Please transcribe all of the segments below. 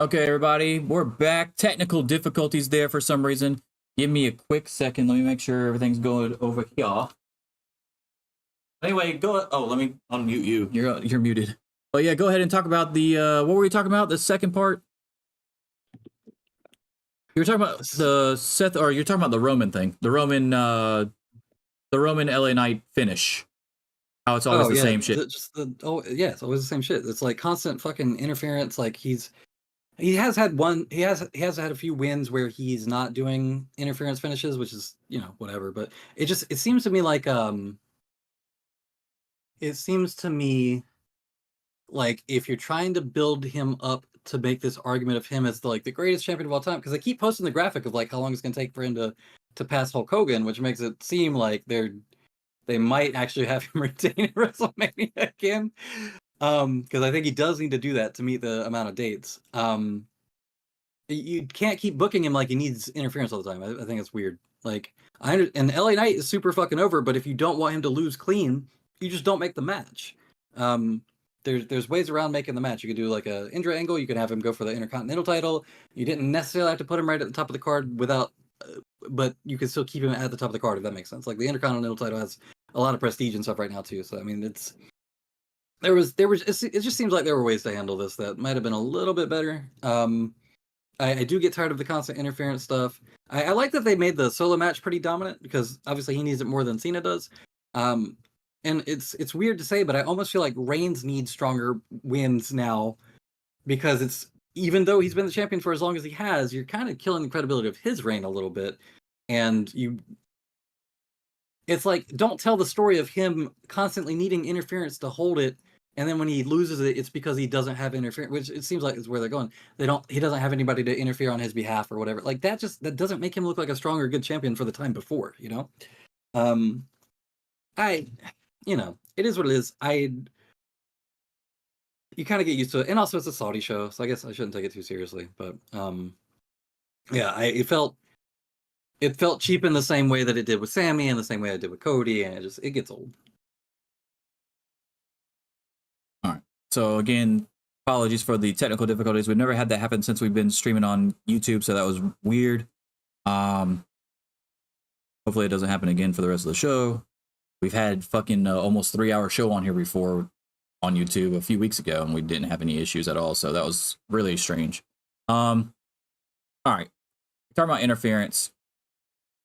Okay, everybody, we're back. Technical difficulties there for some reason. Give me a quick second. Let me make sure everything's going over here. Anyway, go. Oh, let me unmute you. You're muted. Oh yeah, go ahead and talk about the. What were you talking about? The second part. You were talking about the Seth, or you're talking about the Roman thing. The Roman LA Knight finish. How it's always the same shit. It's always the same shit. It's like constant fucking interference. Like he has had a few wins where he's not doing interference finishes, which is, whatever. But it seems to me like if you're trying to build him up to make this argument of him as the greatest champion of all time, because they keep posting the graphic of how long it's gonna take for him to pass Hulk Hogan, which makes it seem like they might actually have him retain at WrestleMania again. Because I think he does need to do that to meet the amount of dates. You can't keep booking him like he needs interference all the time. I think it's weird. And LA Knight is super fucking over, but if you don't want him to lose clean, you just don't make the match. There's ways around making the match. You could do a Indra angle. You could have him go for the Intercontinental title. You didn't necessarily have to put him right at the top of the card but you could still keep him at the top of the card, if that makes sense. Like the Intercontinental title has a lot of prestige and stuff right now too. So I mean, it just seems like there were ways to handle this that might have been a little bit better. I do get tired of the constant interference stuff. I like that they made the solo match pretty dominant, because obviously he needs it more than Cena does. And it's weird to say, but I almost feel like Reigns needs stronger wins now, because even though he's been the champion for as long as he has, you're kind of killing the credibility of his reign a little bit. And it's like, don't tell the story of him constantly needing interference to hold it, and then when he loses it, it's because he doesn't have interference, which it seems like is where they're going. He doesn't have anybody to interfere on his behalf or whatever. Like that doesn't make him look like a stronger, good champion for the time before, It is what it is. You kind of get used to it, and also it's a Saudi show, so I guess I shouldn't take it too seriously. But it felt cheap in the same way that it did with Sammy, and the same way I did with Cody, and it gets old. All right. So again, apologies for the technical difficulties. We've never had that happen since we've been streaming on YouTube, so that was weird. Hopefully it doesn't happen again for the rest of the show. We've had fucking almost 3-hour show on here before on YouTube a few weeks ago, and we didn't have any issues at all, so that was really strange. All right, talking about interference.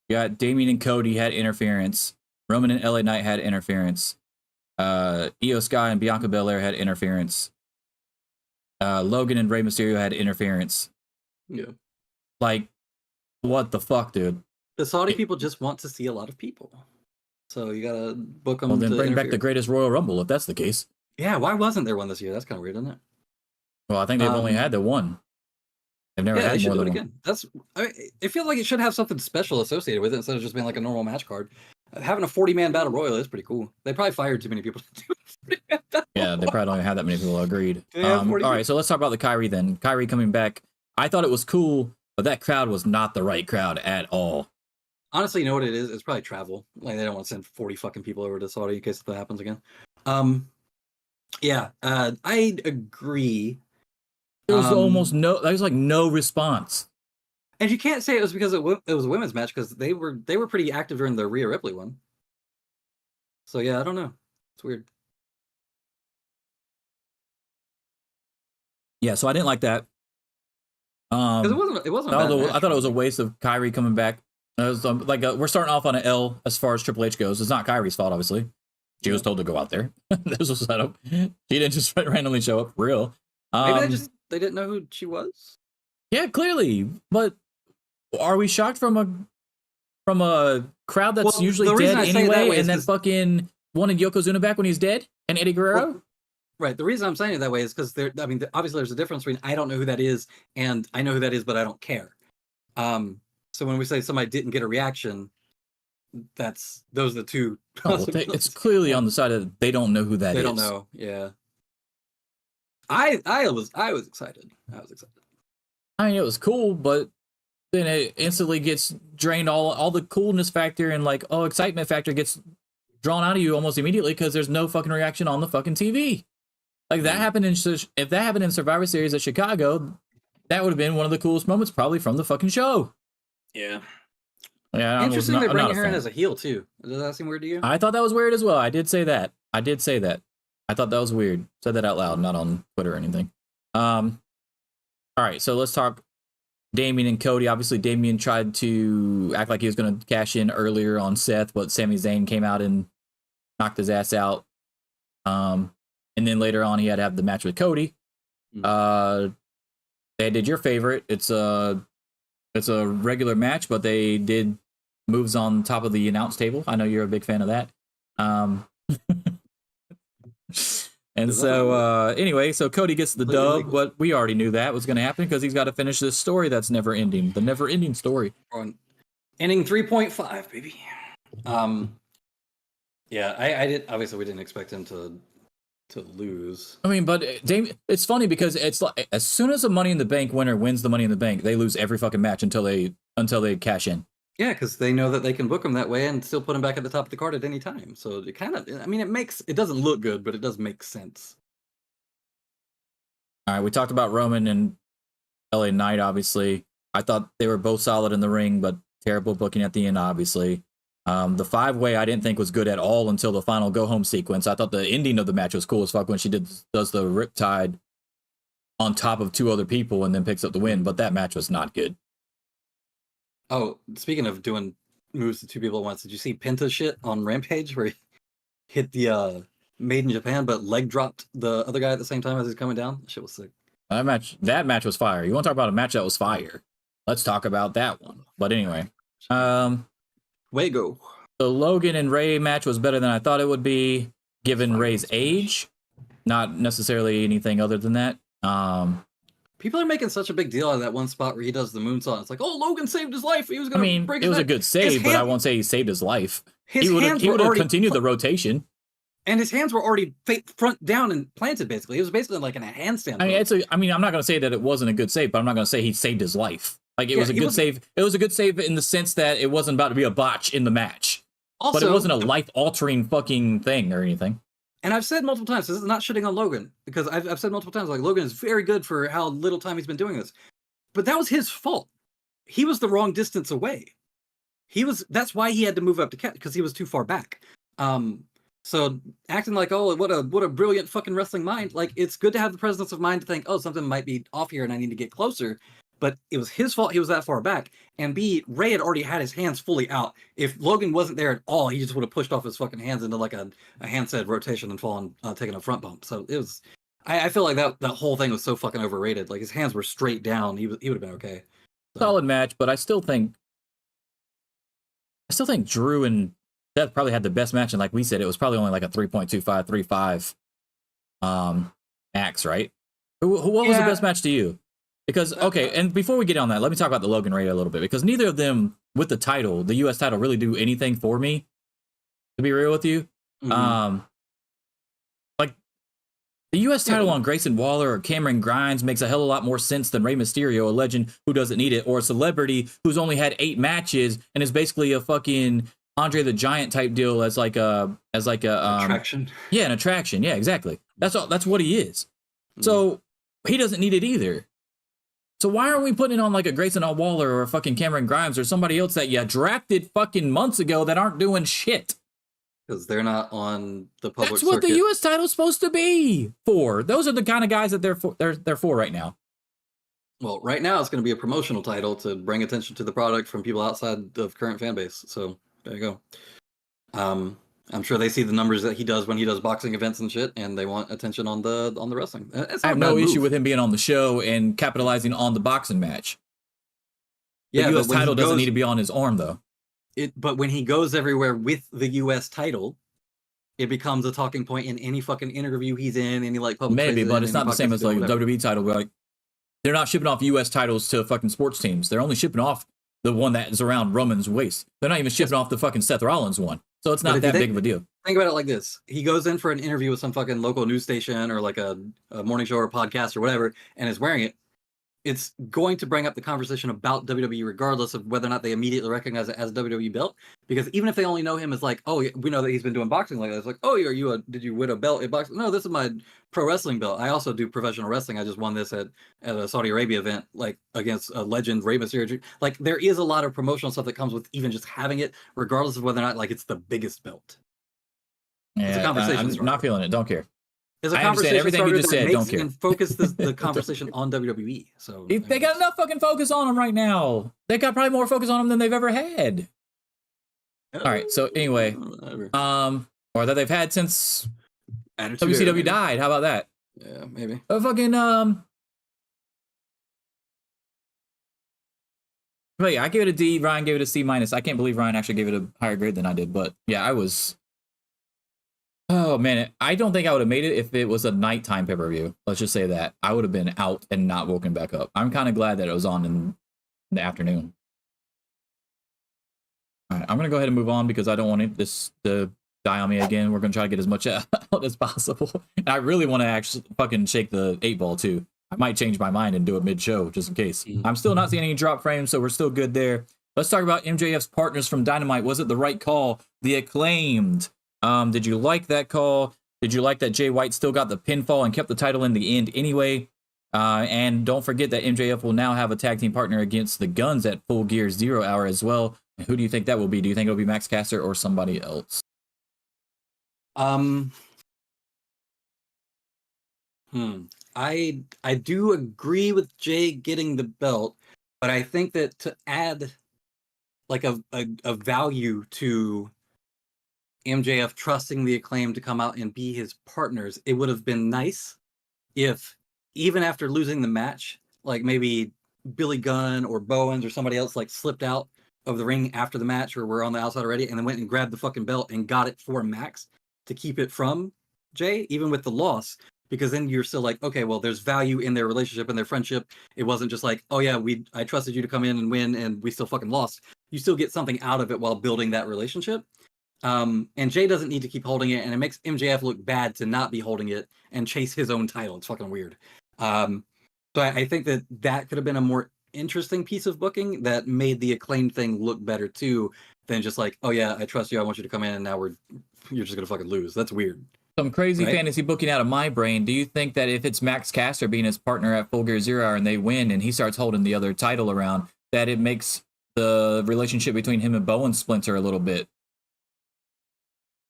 You got Damien and Cody had interference. Roman and LA Knight had interference. Io Sky and Bianca Belair had interference. Logan and Rey Mysterio had interference. Yeah. Like, what the fuck, dude? The Saudi people just want to see a lot of people, so you gotta book them. Well, then bring back the Greatest Royal Rumble if that's the case. Yeah, why wasn't there one this year? That's kind of weird, isn't it? Well, I think they've only had the one. They've never had more than one. I feel like it should have something special associated with it instead of just being like a normal match card. Having a 40-man battle royal is pretty cool. They probably fired too many people to do it. Yeah, they probably don't have that many people. Agreed. All right, so let's talk about the Kyrie then. Kyrie coming back. I thought it was cool, but that crowd was not the right crowd at all. Honestly, you know what it is? It's probably travel. Like, they don't want to send 40 fucking people over to Saudi in case that happens again. I agree. There was almost no response. And you can't say it was because it was a women's match, because they were pretty active during the Rhea Ripley one. So yeah, I don't know. It's weird. Yeah, so I didn't like that. Because it wasn't. I thought it was a waste of Kyrie coming back. It was we're starting off on an L as far as Triple H goes. It's not Kyrie's fault, obviously. She was told to go out there. This was set up. She didn't just randomly show up. For real. Maybe they didn't know who she was. Yeah, clearly. But are we shocked from a crowd that's usually dead anyway, and then fucking wanted Yokozuna back when he's dead, and Eddie Guerrero? Well, right. The reason I'm saying it that way is because obviously there's a difference between I don't know who that is and I know who that is, but I don't care. So when we say somebody didn't get a reaction, those are the two. It's clearly on the side of they don't know who that is. They don't know. Yeah. I was excited. I mean, it was cool, but then it instantly gets drained. All the coolness factor and excitement factor gets drawn out of you almost immediately because there's no fucking reaction on the fucking TV. Like that happened if that happened in Survivor Series at Chicago, that would have been one of the coolest moments probably from the fucking show. Yeah. Yeah, Interesting they're bringing her in as a heel too. Does that seem weird to you? I thought that was weird as well. I did say that. I thought that was weird. Said that out loud, not on Twitter or anything. All right, so let's talk Damian and Cody. Obviously, Damian tried to act like he was going to cash in earlier on Seth, but Sami Zayn came out and knocked his ass out. And then later on, he had to have the match with Cody. They did your favorite. It's a regular match, but they did moves on top of the announce table. I know you're a big fan of that. And so anyway, so Cody gets the dub, but we already knew that was going to happen because he's got to finish this story that's never ending. The never ending story. On inning 3.5, baby. Yeah, I did. Obviously, we didn't expect him to lose. I mean, but it's funny because it's like as soon as a Money in the Bank winner wins the Money in the Bank, they lose every fucking match until they cash in. Yeah, because they know that they can book him that way and still put him back at the top of the card at any time. So it kind of, I mean, it doesn't look good, but it does make sense. All right, we talked about Roman and LA Knight, obviously. I thought they were both solid in the ring, but terrible booking at the end, obviously. The 5-way I didn't think was good at all until the final go-home sequence. I thought the ending of the match was cool as fuck when she does the Riptide on top of 2 other people and then picks up the win, but that match was not good. Oh, speaking of doing moves to 2 people at once, did you see Penta's shit on Rampage where he hit the Made in Japan but leg dropped the other guy at the same time as he's coming down? That shit was sick. That match was fire. You want to talk about a match that was fire? Let's talk about that one. But anyway, way go. The Logan and Ray match was better than I thought it would be, given Ray's age. Not necessarily anything other than that. People are making such a big deal out of that one spot where he does the moonsault. It's like, oh, Logan saved his life. He was going to break his neck. It was a good save, but I won't say he saved his life. He would have continued the rotation. And his hands were already front down and planted, basically. It was basically like in a handstand. I mean, I'm not going to say that it wasn't a good save, but I'm not going to say he saved his life. Like, it was a good save. It was a good save in the sense that it wasn't about to be a botch in the match. Also, but it wasn't a life-altering fucking thing or anything. And I've said multiple times, this is not shitting on Logan, because I've said multiple times, like, Logan is very good for how little time he's been doing this. But that was his fault. He was the wrong distance away. That's why he had to move up to catch, because he was too far back. So acting like, oh, what a brilliant fucking wrestling mind. Like, it's good to have the presence of mind to think, oh, something might be off here and I need to get closer. But it was his fault he was that far back. And B, Ray had already had his hands fully out. If Logan wasn't there at all, he just would have pushed off his fucking hands into like a handstand rotation and fallen, taking a front bump. So it was, I feel like that whole thing was so fucking overrated. Like, his hands were straight down. He would have been okay. So. Solid match, but I still think Drew and Seth probably had the best match. And like we said, it was probably only like a 3.25, 3.5 max, right? What was the best match to you? Because, okay, and before we get on that, let me talk about the Logan Ray a little bit, because neither of them with the title, the U.S. title, really do anything for me, to be real with you. Mm-hmm. Like, the U.S. title on Grayson Waller or Cameron Grimes makes a hell of a lot more sense than Rey Mysterio, a legend who doesn't need it, or a celebrity who's only had 8 matches and is basically a fucking Andre the Giant type deal as like a attraction. Yeah, an attraction. Yeah, exactly. That's what he is. Mm-hmm. So he doesn't need it either. So why aren't we putting it on like a Grayson Waller or a fucking Cameron Grimes or somebody else that you drafted fucking months ago that aren't doing shit? Because they're not on the public That's what circuit. The U.S. title's supposed to be for. Those are the kind of guys that they're for right now. Well, right now it's going to be a promotional title to bring attention to the product from people outside of current fan base. So there you go. I'm sure they see the numbers that he does when he does boxing events and shit, and they want attention on the wrestling. I have no issue with him being on the show and capitalizing on the boxing match. The U.S. title doesn't need to be on his arm, though. But when he goes everywhere with the U.S. title, it becomes a talking point in any fucking interview he's in, any like public. Maybe, but it's not the same as like the WWE title. Like, they're not shipping off U.S. titles to fucking sports teams. They're only shipping off the one that is around Roman's waist. They're not even shipping off the fucking Seth Rollins one. So it's not that big of a deal. Think about it like this. He goes in for an interview with some fucking local news station or like a morning show or podcast or whatever, and is wearing it. it's going to bring up the conversation about WWE regardless of whether or not they immediately recognize it as a WWE belt. Because even if they only know him as like, oh, we know that he's been doing boxing lately. It's like, oh, did you win a belt in boxing? No, this is my pro wrestling belt. I also do professional wrestling. I just won this at a Saudi Arabia event, like against a legend, Rey Mysterio. Like there is a lot of promotional stuff that comes with even just having it, regardless of whether or not like it's the biggest belt. It's a conversation. I'm not feeling it. Don't care. It's a I understand conversation everything you just said. Don't care. And focus the conversation on WWE. So they got enough fucking focus on them right now. They got probably more focus on them than they've ever had. All right. So anyway, or that they've had since WCW died. How about that? Yeah, maybe. But yeah, I gave it a D. Ryan gave it a C minus. I can't believe Ryan actually gave it a higher grade than I did. But yeah, I was. Oh man, I don't think I would have made it if it was a nighttime pay-per-view. Let's just say that. I would have been out and not woken back up. I'm kind of glad that it was on in the afternoon. All right, I'm going to go ahead and move on because I don't want this to die on me again. We're going to try to get as much out as possible. And I really want to actually fucking shake the 8-ball too. I might change my mind and do it mid-show just in case. I'm still not seeing any drop frames, so we're still good there. Let's talk about MJF's partners from Dynamite. Was it the right call? The Acclaimed. Did you like that call? Did you like that Jay White still got the pinfall and kept the title in the end anyway? And don't forget that MJF will now have a tag team partner against the Guns at Full Gear 0 Hour as well. And who do you think that will be? Do you think it'll be Max Caster or somebody else? I do agree with Jay getting the belt, but I think that to add like a value to MJF trusting the Acclaim to come out and be his partners, it would have been nice if even after losing the match, like maybe Billy Gunn or Bowens or somebody else like slipped out of the ring after the match or were on the outside already and then went and grabbed the fucking belt and got it for Max to keep it from Jay, even with the loss, because then you're still like, okay, well, there's value in their relationship and their friendship. It wasn't just like, oh yeah, I trusted you to come in and win and we still fucking lost. You still get something out of it while building that relationship. And Jay doesn't need to keep holding it, and it makes MJF look bad to not be holding it and chase his own title. It's fucking weird. So I think that could have been a more interesting piece of booking that made the Acclaim thing look better too than just like, oh yeah, I trust you, I want you to come in, and now you're just gonna fucking lose. That's weird. Some crazy fantasy booking out of my brain. Do you think that if it's Max Caster being his partner at Full Gear 0 Hour and they win and he starts holding the other title around, that it makes the relationship between him and Bowen splinter a little bit?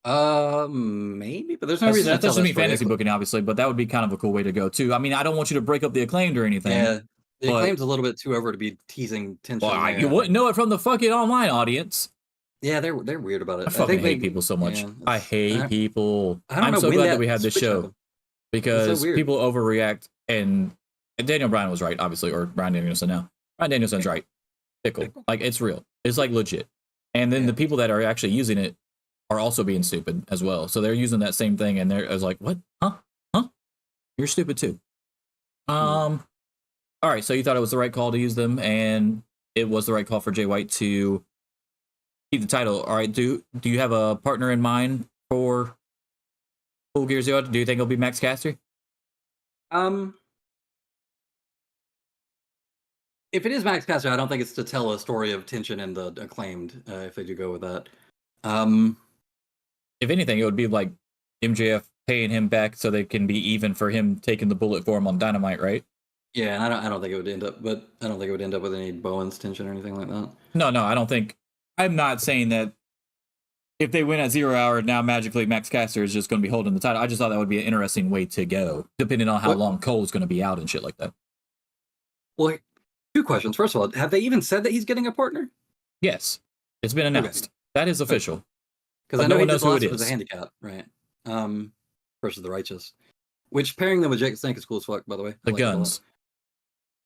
Maybe, but there's no reason. That doesn't mean fantasy booking, obviously, but that would be kind of a cool way to go too. I mean, I don't want you to break up the Acclaimed or anything. Yeah, the Acclaimed's a little bit too over to be teasing tension. Well, you wouldn't know it from the fucking online audience. Yeah, they're weird about it. I fucking hate people so much. Yeah, I hate people. I'm so glad that we had this show because people overreact. And Daniel Bryan was right, obviously, or Bryan Danielson now. Bryan Danielson's right. Pickle. Like, it's real. It's like legit. And then the people that are actually using it are also being stupid as well. So they're using that same thing, and they're like, what? Huh? You're stupid too. All right, so you thought it was the right call to use them, and it was the right call for Jay White to keep the title. All right, do you have a partner in mind for Full Gear 0? Do you think it'll be Max Caster? If it is Max Caster, I don't think it's to tell a story of tension and the Acclaimed, if they do go with that. If anything, it would be like MJF paying him back so they can be even for him taking the bullet for him on Dynamite, right? Yeah, and I don't think it would end up, but I don't think it would end up with any Bowens tension or anything like that. No, I don't think. I'm not saying that if they win at 0 Hour, now magically Max Caster is just going to be holding the title. I just thought that would be an interesting way to go, depending on how long Cole's going to be out and shit like that. Well, two questions. First of all, have they even said that he's getting a partner? Yes, it's been announced. Okay. That is official. Because I know he knows who it is. A handicap, right? Versus the Righteous, which pairing them with Jake the Snake is cool as fuck, by the way. The Guns.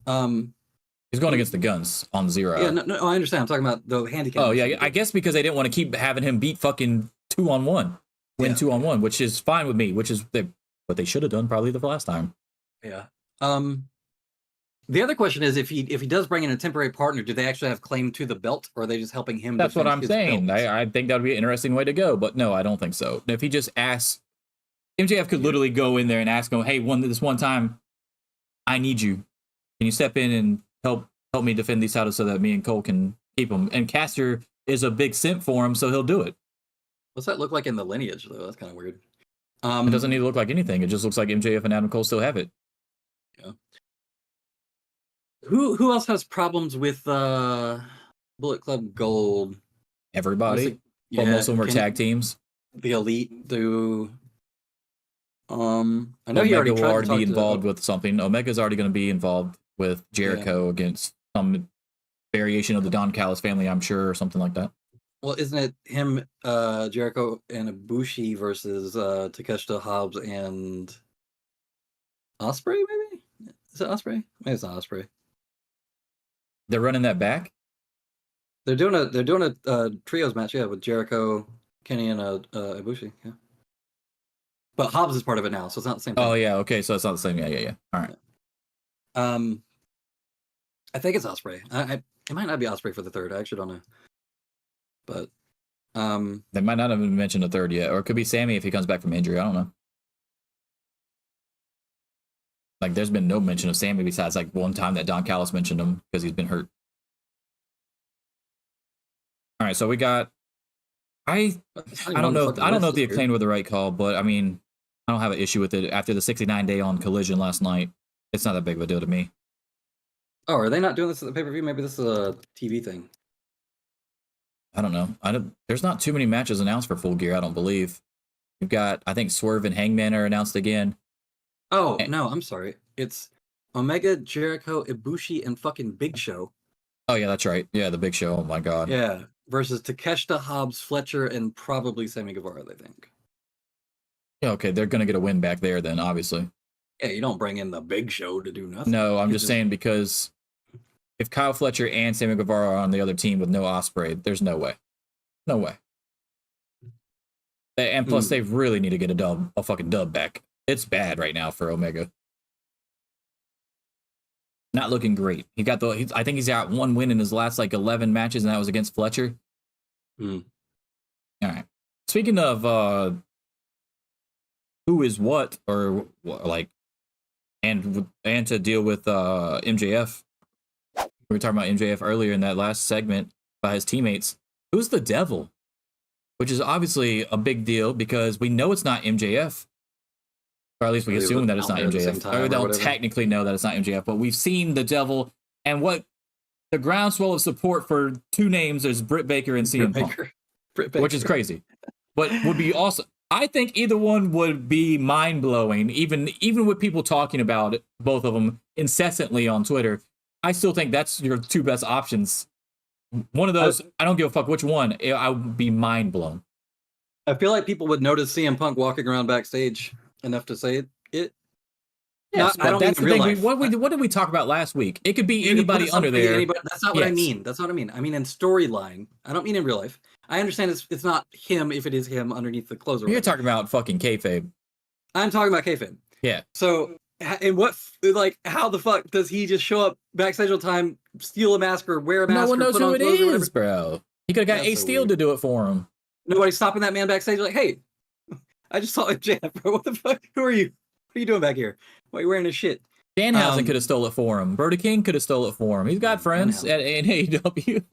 He's going against the Guns on 0 Hour. Yeah, no, I understand. I'm talking about the handicap. Oh yeah, I guess because they didn't want to keep having him beat fucking 2-on-1, win 2-on-1, which is fine with me. Which is what they should have done probably the last time. Yeah. The other question is if he does bring in a temporary partner, do they actually have claim to the belt, or are they just helping him? That's what I'm saying. I think that would be an interesting way to go, but no, I don't think so. If he just asks, MJF could literally go in there and ask him, "Hey, this one time, I need you. Can you step in and help me defend these titles so that me and Cole can keep them? And Caster is a big simp for him, so he'll do it. What's that look like in the lineage, though? That's kind of weird. It doesn't need to look like anything. It just looks like MJF and Adam Cole still have it. Yeah. Who else has problems with Bullet Club Gold? Everybody. Well, most of them are tag teams. The Elite do. I know Omega he already will tried already to be involved with something. Omega's already going to be involved with Jericho against some variation of the Don Callis family, I'm sure, or something like that. Well, isn't it him, Jericho, and Ibushi versus Takeshita, Hobbs, and Ospreay? Maybe is it Ospreay? Maybe it's not Ospreay. They're running that back. They're doing a trios match, yeah, with Jericho, Kenny, and Ibushi. Yeah. But Hobbs is part of it now, so it's not the same thing. Oh yeah, okay, so it's not the same. Yeah. All right. I think it's Ospreay. It might not be Ospreay for the third. I actually don't know. But they might not have even mentioned a third yet, or it could be Sammy if he comes back from injury. I don't know. Like, there's been no mention of Sammy besides like one time that Don Callis mentioned him because he's been hurt. All right, so we got. I don't know. I don't know if the Acclaimed were the right call, but I mean, I don't have an issue with it. After the 69-day on Collision last night, it's not that big of a deal to me. Oh, are they not doing this at the pay-per-view? Maybe this is a TV thing. I don't know. There's not too many matches announced for Full Gear, I don't believe. You've got, I think, Swerve and Hangman are announced again. Oh, no, I'm sorry. It's Omega, Jericho, Ibushi, and fucking Big Show. Oh, yeah, that's right. Yeah, the Big Show. Oh, my God. Yeah, versus Takeshita, Hobbs, Fletcher, and probably Sammy Guevara, they think. Yeah, okay, they're going to get a win back there then, obviously. Yeah, you don't bring in the Big Show to do nothing. No, I'm just saying because if Kyle Fletcher and Sammy Guevara are on the other team with no Ospreay, there's no way. No way. And plus, they really need to get a fucking dub back. It's bad right now for Omega. Not looking great. I think he's got one win in his last like 11 matches, and that was against Fletcher. All right. Speaking of who is what, or like, and to deal with MJF. We were talking about MJF earlier in that last segment by his teammates. Who's the devil? Which is obviously a big deal because we know it's not MJF. Or at least we assume that it's not MJF. Or we don't technically know that it's not MJF, but we've seen the devil. And what the groundswell of support for two names is Britt Baker and CM Punk, which is crazy. But would be awesome. I think either one would be mind-blowing, even with people talking about it, both of them incessantly on Twitter. I still think that's your two best options. One of those, I don't give a fuck which one. I would be mind-blown. I feel like people would notice CM Punk walking around backstage enough to say it. Yes, but that's the thing. What did we talk about last week? It could be anybody under there. That's not what I mean. That's not what I mean. I mean in storyline. I don't mean in real life. I understand it's not him if it is him underneath the clothes. You're talking about fucking kayfabe. I'm talking about kayfabe. Yeah. So, and what, like, how the fuck does he just show up backstage all the time, steal a mask or wear a mask? No one knows who it is, bro. He could have got Ace Steel to do it for him. Nobody's stopping that man backstage like, hey, I just saw MJF, bro. What the fuck? Who are you? What are you doing back here? Why are you wearing this shit? Danhausen could have stole it for him. Brody King could have stole it for him. He's got friends at AEW.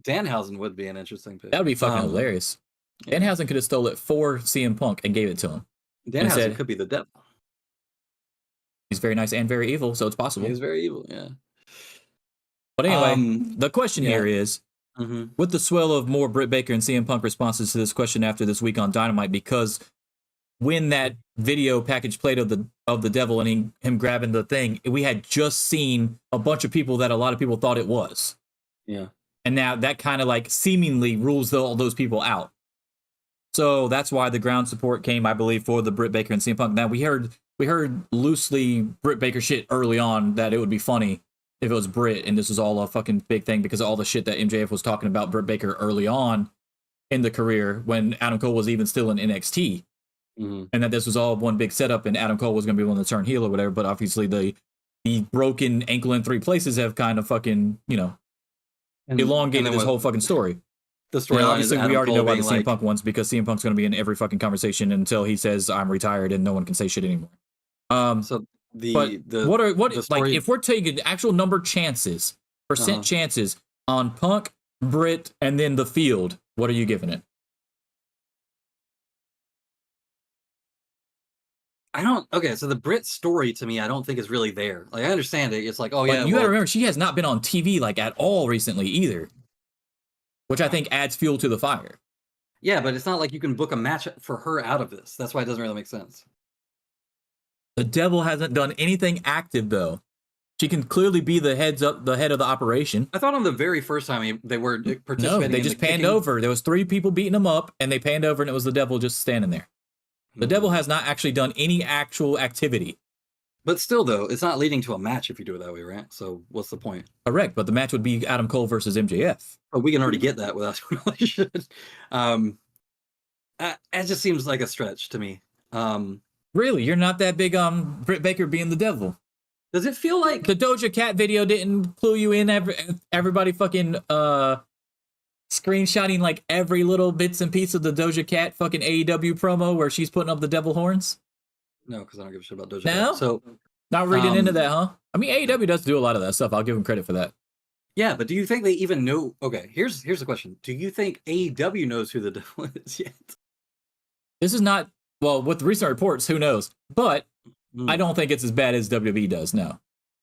Danhausen would be an interesting pick. That would be fucking hilarious. Yeah. Danhausen could have stole it for CM Punk and gave it to him. Danhausen could be the devil. He's very nice and very evil, so it's possible. He's very evil, yeah. But anyway, the question here is, with the swell of more Britt Baker and CM Punk responses to this question after this week on Dynamite, because when that video package played of the devil and him grabbing the thing, we had just seen a bunch of people that a lot of people thought it was. Yeah. And now that kind of like seemingly rules all those people out. So that's why the ground support came, I believe, for the Britt Baker and CM Punk. Now we heard loosely Britt Baker shit early on that it would be funny if it was Britt, and this was all a fucking big thing because of all the shit that MJF was talking about Britt Baker early on in the career when Adam Cole was even still in NXT. And that this was all one big setup and Adam Cole was going to be one to turn heel or whatever. But obviously the broken ankle in three places have kind of fucking, elongated this whole fucking story. The story, obviously, we already know about the CM Punk ones because CM Punk's going to be in every fucking conversation until he says I'm retired and no one can say shit anymore. So But the what the like story. if we're taking actual number chances, percent chances on Punk, Britt, and then the field, what are you giving it? I don't. Okay, so the Brit story to me, I don't think is really there. Like I understand it. It's like, oh But yeah, you got to well, remember, she has not been on TV like at all recently either, which I think adds fuel to the fire. yeah, but it's not like you can book a match for her out of this. That's why it doesn't really make sense. The Devil hasn't done anything active though. She can clearly be the head of the operation. I thought on the very first time they were participating. No, they in just the panned kicking. over. There was 3 people beating them up, and they panned over, and it was the Devil just standing there. The Devil has not actually done any actual activity. But still, though, it's not leading to a match if you do it that way, right? So what's the point? Correct, but the match would be Adam Cole versus MJF. But we can already get that without doing all this shit. It just seems like a stretch to me. Really, you're not that big on Britt Baker being the Devil. Does it feel like The Doja Cat video didn't clue you in? Everybody fucking screenshotting like every little bits and piece of the Doja Cat fucking AEW promo where she's putting up the devil horns? No, because I don't give a shit about Doja No? Cat. So not reading into that, huh? I mean, AEW does do a lot of that stuff. I'll give them credit for that. yeah, but do you think they even know? Okay, here's the question: do you think AEW knows who the devil is yet? This is not, well, with recent reports, who knows? But I don't think it's as bad as WWE does, no.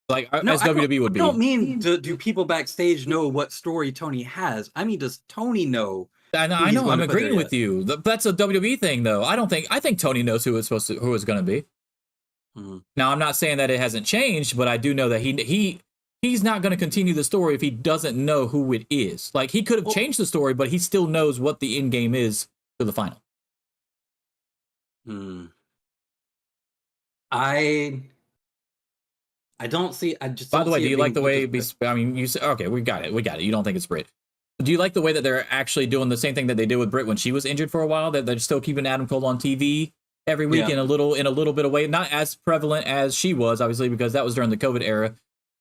Like, No, as WWE would be. I don't mean do people backstage know what story Tony has. I mean, does Tony know? I know, I'm agreeing with you. That's a WWE thing, though. I think Tony knows who it's going to be. Now, I'm not saying that it hasn't changed, but I do know that he's not going to continue the story if he doesn't know who it is. Like, he could have changed the story, but he still knows what the end game is to the final. I don't see. I just. By the way, do you like the way? I mean, you say, okay, we got it. You don't think it's Britt. Do you like the way that they're actually doing the same thing that they did with Britt when she was injured for a while? That they're still keeping Adam Cole on TV every week in a little bit of way, not as prevalent as she was, obviously, because that was during the COVID era.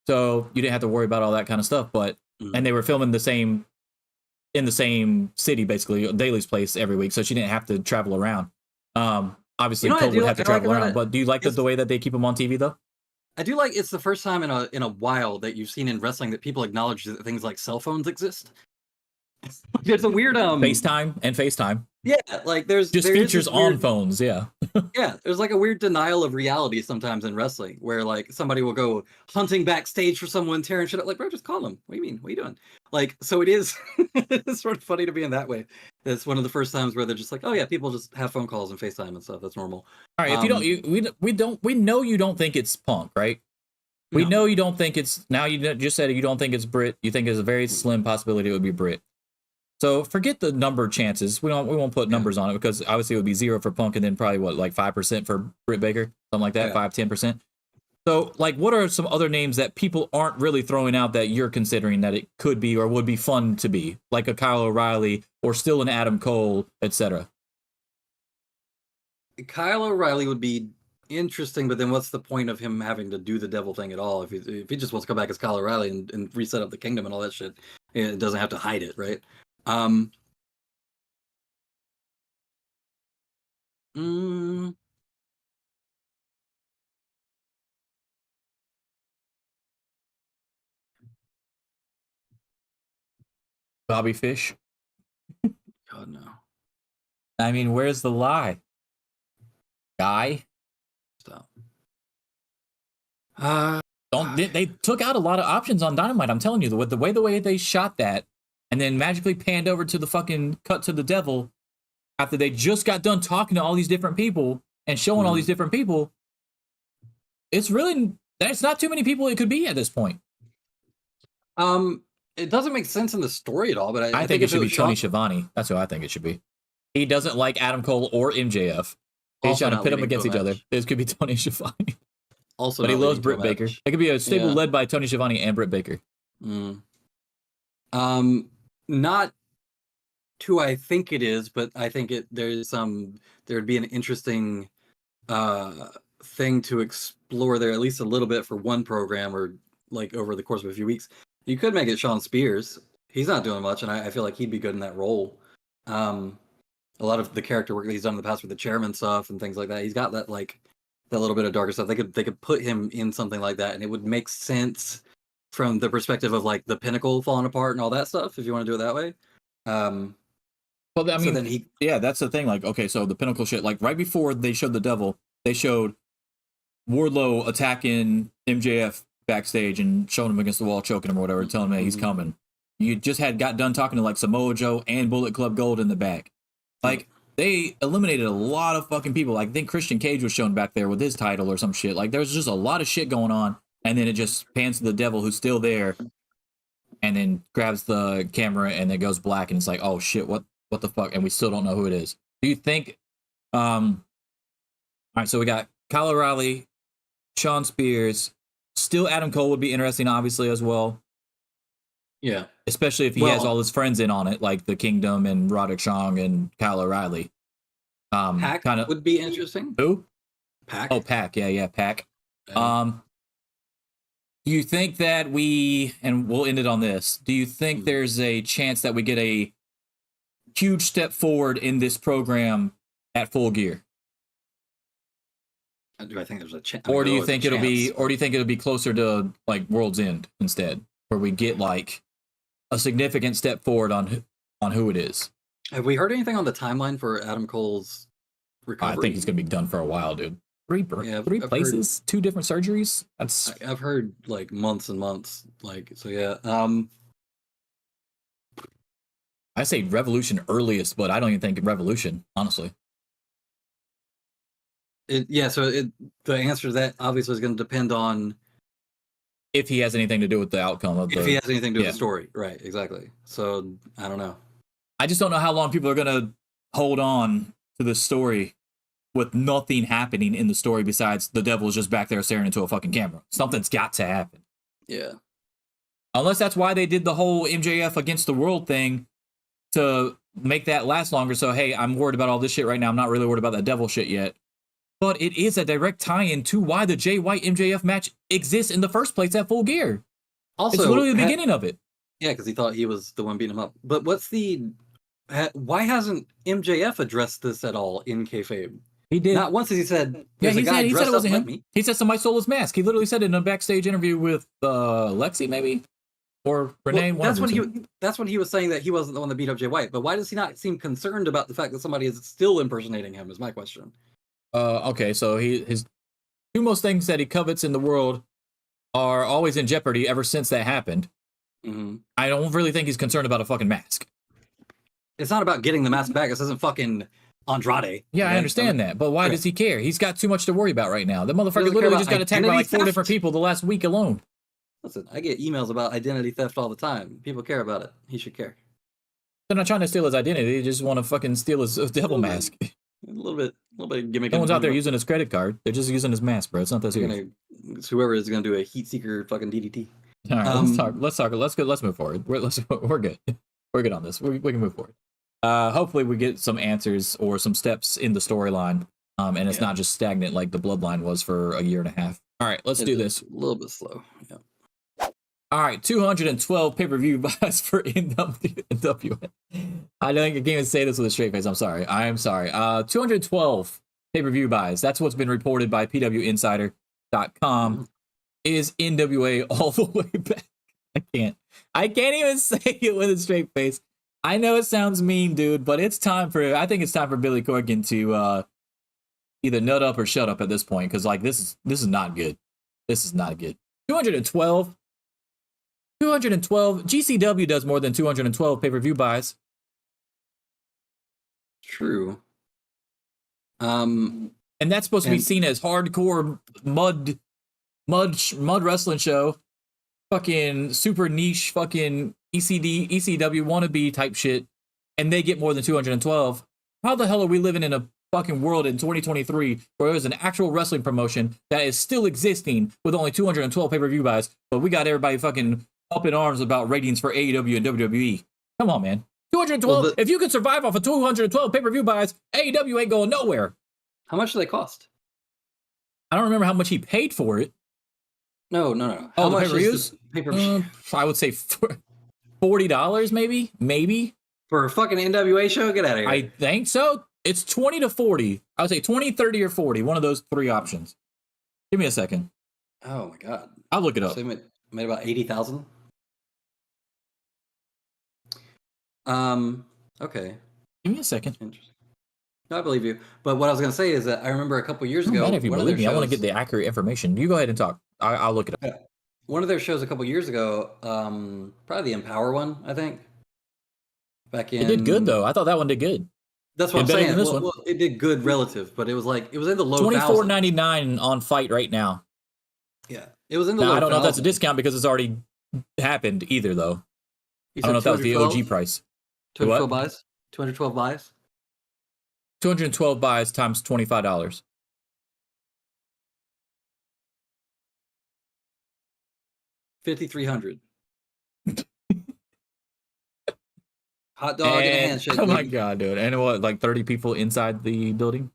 So you didn't have to worry about all that kind of stuff. But and they were filming in the same city, basically, Daly's place every week, so she didn't have to travel around. Obviously, Cole would have to travel around. But do you like the way that they keep him on TV though? I do like it's the first time in a while that you've seen in wrestling that people acknowledge that things like cell phones exist. There's a weird FaceTime. Yeah, like there's features on phones. Yeah. Yeah, there's like a weird denial of reality sometimes in wrestling where like somebody will go hunting backstage for someone, tearing shit up. Like, bro, just call them. What do you mean? What are you doing? Like, so it is. It's sort of funny to be in that way. It's one of the first times where they're just like, oh yeah, people just have phone calls and FaceTime and stuff. That's normal. All right, if we know you don't think it's Punk, right? We know you don't think it's. Now you just said you don't think it's Britt. You think there's a very slim possibility it would be Britt. So forget the number chances. We won't put numbers on it because obviously it would be 0 for Punk and then probably like 5% for Britt Baker, something like that, 5-10%. So like, what are some other names that people aren't really throwing out that you're considering that it could be or would be fun to be, like a Kyle O'Reilly or still an Adam Cole, etc. Kyle O'Reilly would be interesting, but then what's the point of him having to do the devil thing at all if he just wants to come back as Kyle O'Reilly and reset up the kingdom and all that shit? It doesn't have to hide it, right? Bobby Fish. God no. I mean, where's the lie? Guy. Stop. They took out a lot of options on Dynamite. I'm telling you, the way they shot that, and then magically panned over to the fucking cut to the devil after they just got done talking to all these different people and showing all these different people. It's really, there's not too many people it could be at this point. It doesn't make sense in the story at all, but I think it should be Tony Schiavone. That's who I think it should be. He doesn't like Adam Cole or MJF. He's trying to pit them against each other. This could be Tony Schiavone. Also, but he loves Britt Baker. It could be a stable led by Tony Schiavone and Britt Baker. Not who I think it is, but I think there'd be an interesting thing to explore there, at least a little bit for one program or like over the course of a few weeks. You could make it Sean Spears. He's not doing much, and I feel like he'd be good in that role. A lot of the character work that he's done in the past with the chairman stuff and things like that. He's got that that little bit of darker stuff. They could put him in something like that, and it would make sense from the perspective of like the Pinnacle falling apart and all that stuff. If you want to do it that way. Well, I mean, so then he, yeah, that's the thing. Like, okay, so the Pinnacle shit. Like right before they showed the Devil, they showed Wardlow attacking MJF backstage and showing him against the wall, choking him or whatever, telling him, hey, he's coming. You just got done talking to like Samoa Joe and Bullet Club Gold in the back. Like, they eliminated a lot of fucking people. Like, I think Christian Cage was shown back there with his title or some shit. Like, there's just a lot of shit going on. And then it just pans to the Devil, who's still there, and then grabs the camera and it goes black. And it's like, oh shit, what the fuck? And we still don't know who it is. Do you think, all right, so we got Kyle O'Reilly, Sean Spears, still Adam Cole would be interesting, obviously, as well. Yeah. Especially if he has all his friends in on it, like the Kingdom and Roderick Strong and Kyle O'Reilly. Pac kinda, would be interesting. Who? Pac. Oh, Pac. Yeah, Pac. Do you think that and we'll end it on this, do you think there's a chance that we get a huge step forward in this program at Full Gear? Do I think there's a chance? Or do you think it'll be closer to like World's End instead, where we get like a significant step forward on who it is? Have we heard anything on the timeline for Adam Cole's recovery? I think he's gonna be done for a while, dude. Three places, 2 different surgeries. I've heard like months and months. Like, so yeah. I say Revolution earliest, but I don't even think Revolution, honestly. So the answer to that obviously is going to depend on if he has anything to do with the outcome of if he has anything to do with the story. Right, exactly. So I don't know. I just don't know how long people are going to hold on to this story with nothing happening in the story besides the Devil's just back there staring into a fucking camera. Something's got to happen. Yeah. Unless that's why they did the whole MJF against the world thing, to make that last longer. So, hey, I'm worried about all this shit right now. I'm not really worried about that Devil shit yet. But it is a direct tie-in to why the Jay White MJF match exists in the first place at Full Gear. Also, it's literally the beginning of it. Yeah, because he thought he was the one beating him up. But why hasn't MJF addressed this at all in Kayfabe? He did. Not once has he said, he said it wasn't him. He said somebody stole his mask. He literally said it in a backstage interview with Lexi, maybe? Or Renee. That's when he was saying that he wasn't the one that beat up Jay White. But why does he not seem concerned about the fact that somebody is still impersonating him, is my question. Okay, so his 2 most things that he covets in the world are always in jeopardy ever since that happened. Mm-hmm. I don't really think he's concerned about a fucking mask. It's not about getting the mask back. This isn't fucking Andrade. Yeah, I understand that, but why does he care? He's got too much to worry about right now. The motherfucker literally just got attacked by like 4 different people the last week alone. Listen, I get emails about identity theft all the time. People care about it. He should care. They're not trying to steal his identity. They just want to fucking steal his devil mask. A little bit gimmick. No one's out there using his credit card. They're just using his mask, bro. It's not that serious. Whoever is gonna do a heat seeker fucking DDT. All right, let's talk. Let's move forward. We're good. We're good on this. We can move forward. Hopefully we get some answers or some steps in the storyline. And it's not just stagnant like the Bloodline was for a year and a half. All right, let's do this. A little bit slow. Yeah. All right, 212 pay-per-view buys for NWA. I don't think I can't even say this with a straight face. I'm sorry. 212 pay-per-view buys. That's what's been reported by PWInsider.com. Is NWA all the way back? I can't even say it with a straight face. I know it sounds mean, dude, but I think it's time for Billy Corgan to either nut up or shut up at this point, because like this is not good. This is not good. 212. GCW does more than 212 pay-per-view buys. True. And that's supposed to be seen as hardcore mud wrestling show. Fucking super niche fucking ECW wannabe type shit. And they get more than 212. How the hell are we living in a fucking world in 2023 where there's an actual wrestling promotion that is still existing with only 212 pay-per-view buys, but we got everybody fucking up in arms about ratings for AEW and WWE? Come on, man. 212. If you can survive off of 212 pay-per-view buys, AEW ain't going nowhere. How much do they cost? I don't remember how much he paid for it. No. How much is the pay-per-view? I would say $40, maybe. For a fucking NWA show? Get out of here. I think so. It's 20 to 40. I would say 20, 30, or 40. One of those 3 options. Give me a second. Oh my god. I'll look it up. So he made about 80,000. Okay. Give me a second. Interesting. No, I believe you. But what I was going to say is that I remember a couple years No ago, matter if you believe me, I want to get the accurate information. You go ahead and talk. I'll look it up. Yeah. One of their shows a couple years ago, probably the Empower one, I think. Back in. It did good though. I thought that one did good. That's what I'm better saying. than this one. Well, it did good relative, but it was in the low $24.99 on Fight right now. Yeah, it was in the now, low. I don't know if that's a thousands. discount because it's already happened either though. You I don't know said if that was the 212? OG price. 212 buys. 212 buys. 212 buys times $25. $5,300. Hot dog and a handshake. Oh my baby. god, dude! And what, like 30 people inside the building?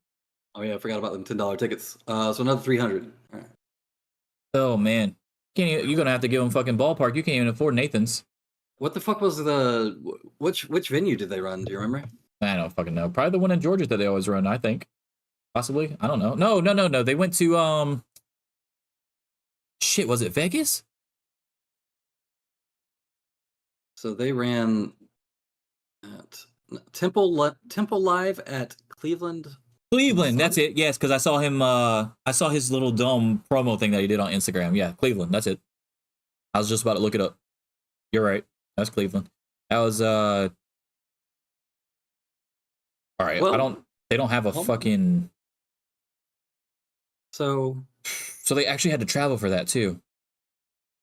Oh yeah, I forgot about them $10 tickets. So another 300. All right. Oh man, you're gonna have to give them fucking ballpark. You can't even afford Nathan's. What the fuck was which venue did they run? Do you remember? I don't fucking know. Probably the one in Georgia that they always run. I think, possibly. I don't know. No. They went to shit. Was it Vegas? So they ran at Temple Live at Cleveland. Cleveland, that's it. Yes, because I saw him. I saw his little dome promo thing that he did on Instagram. Yeah, Cleveland. That's it. I was just about to look it up. You're right. That's Cleveland. That was All right. Well, They don't have a fucking. So they actually had to travel for that too.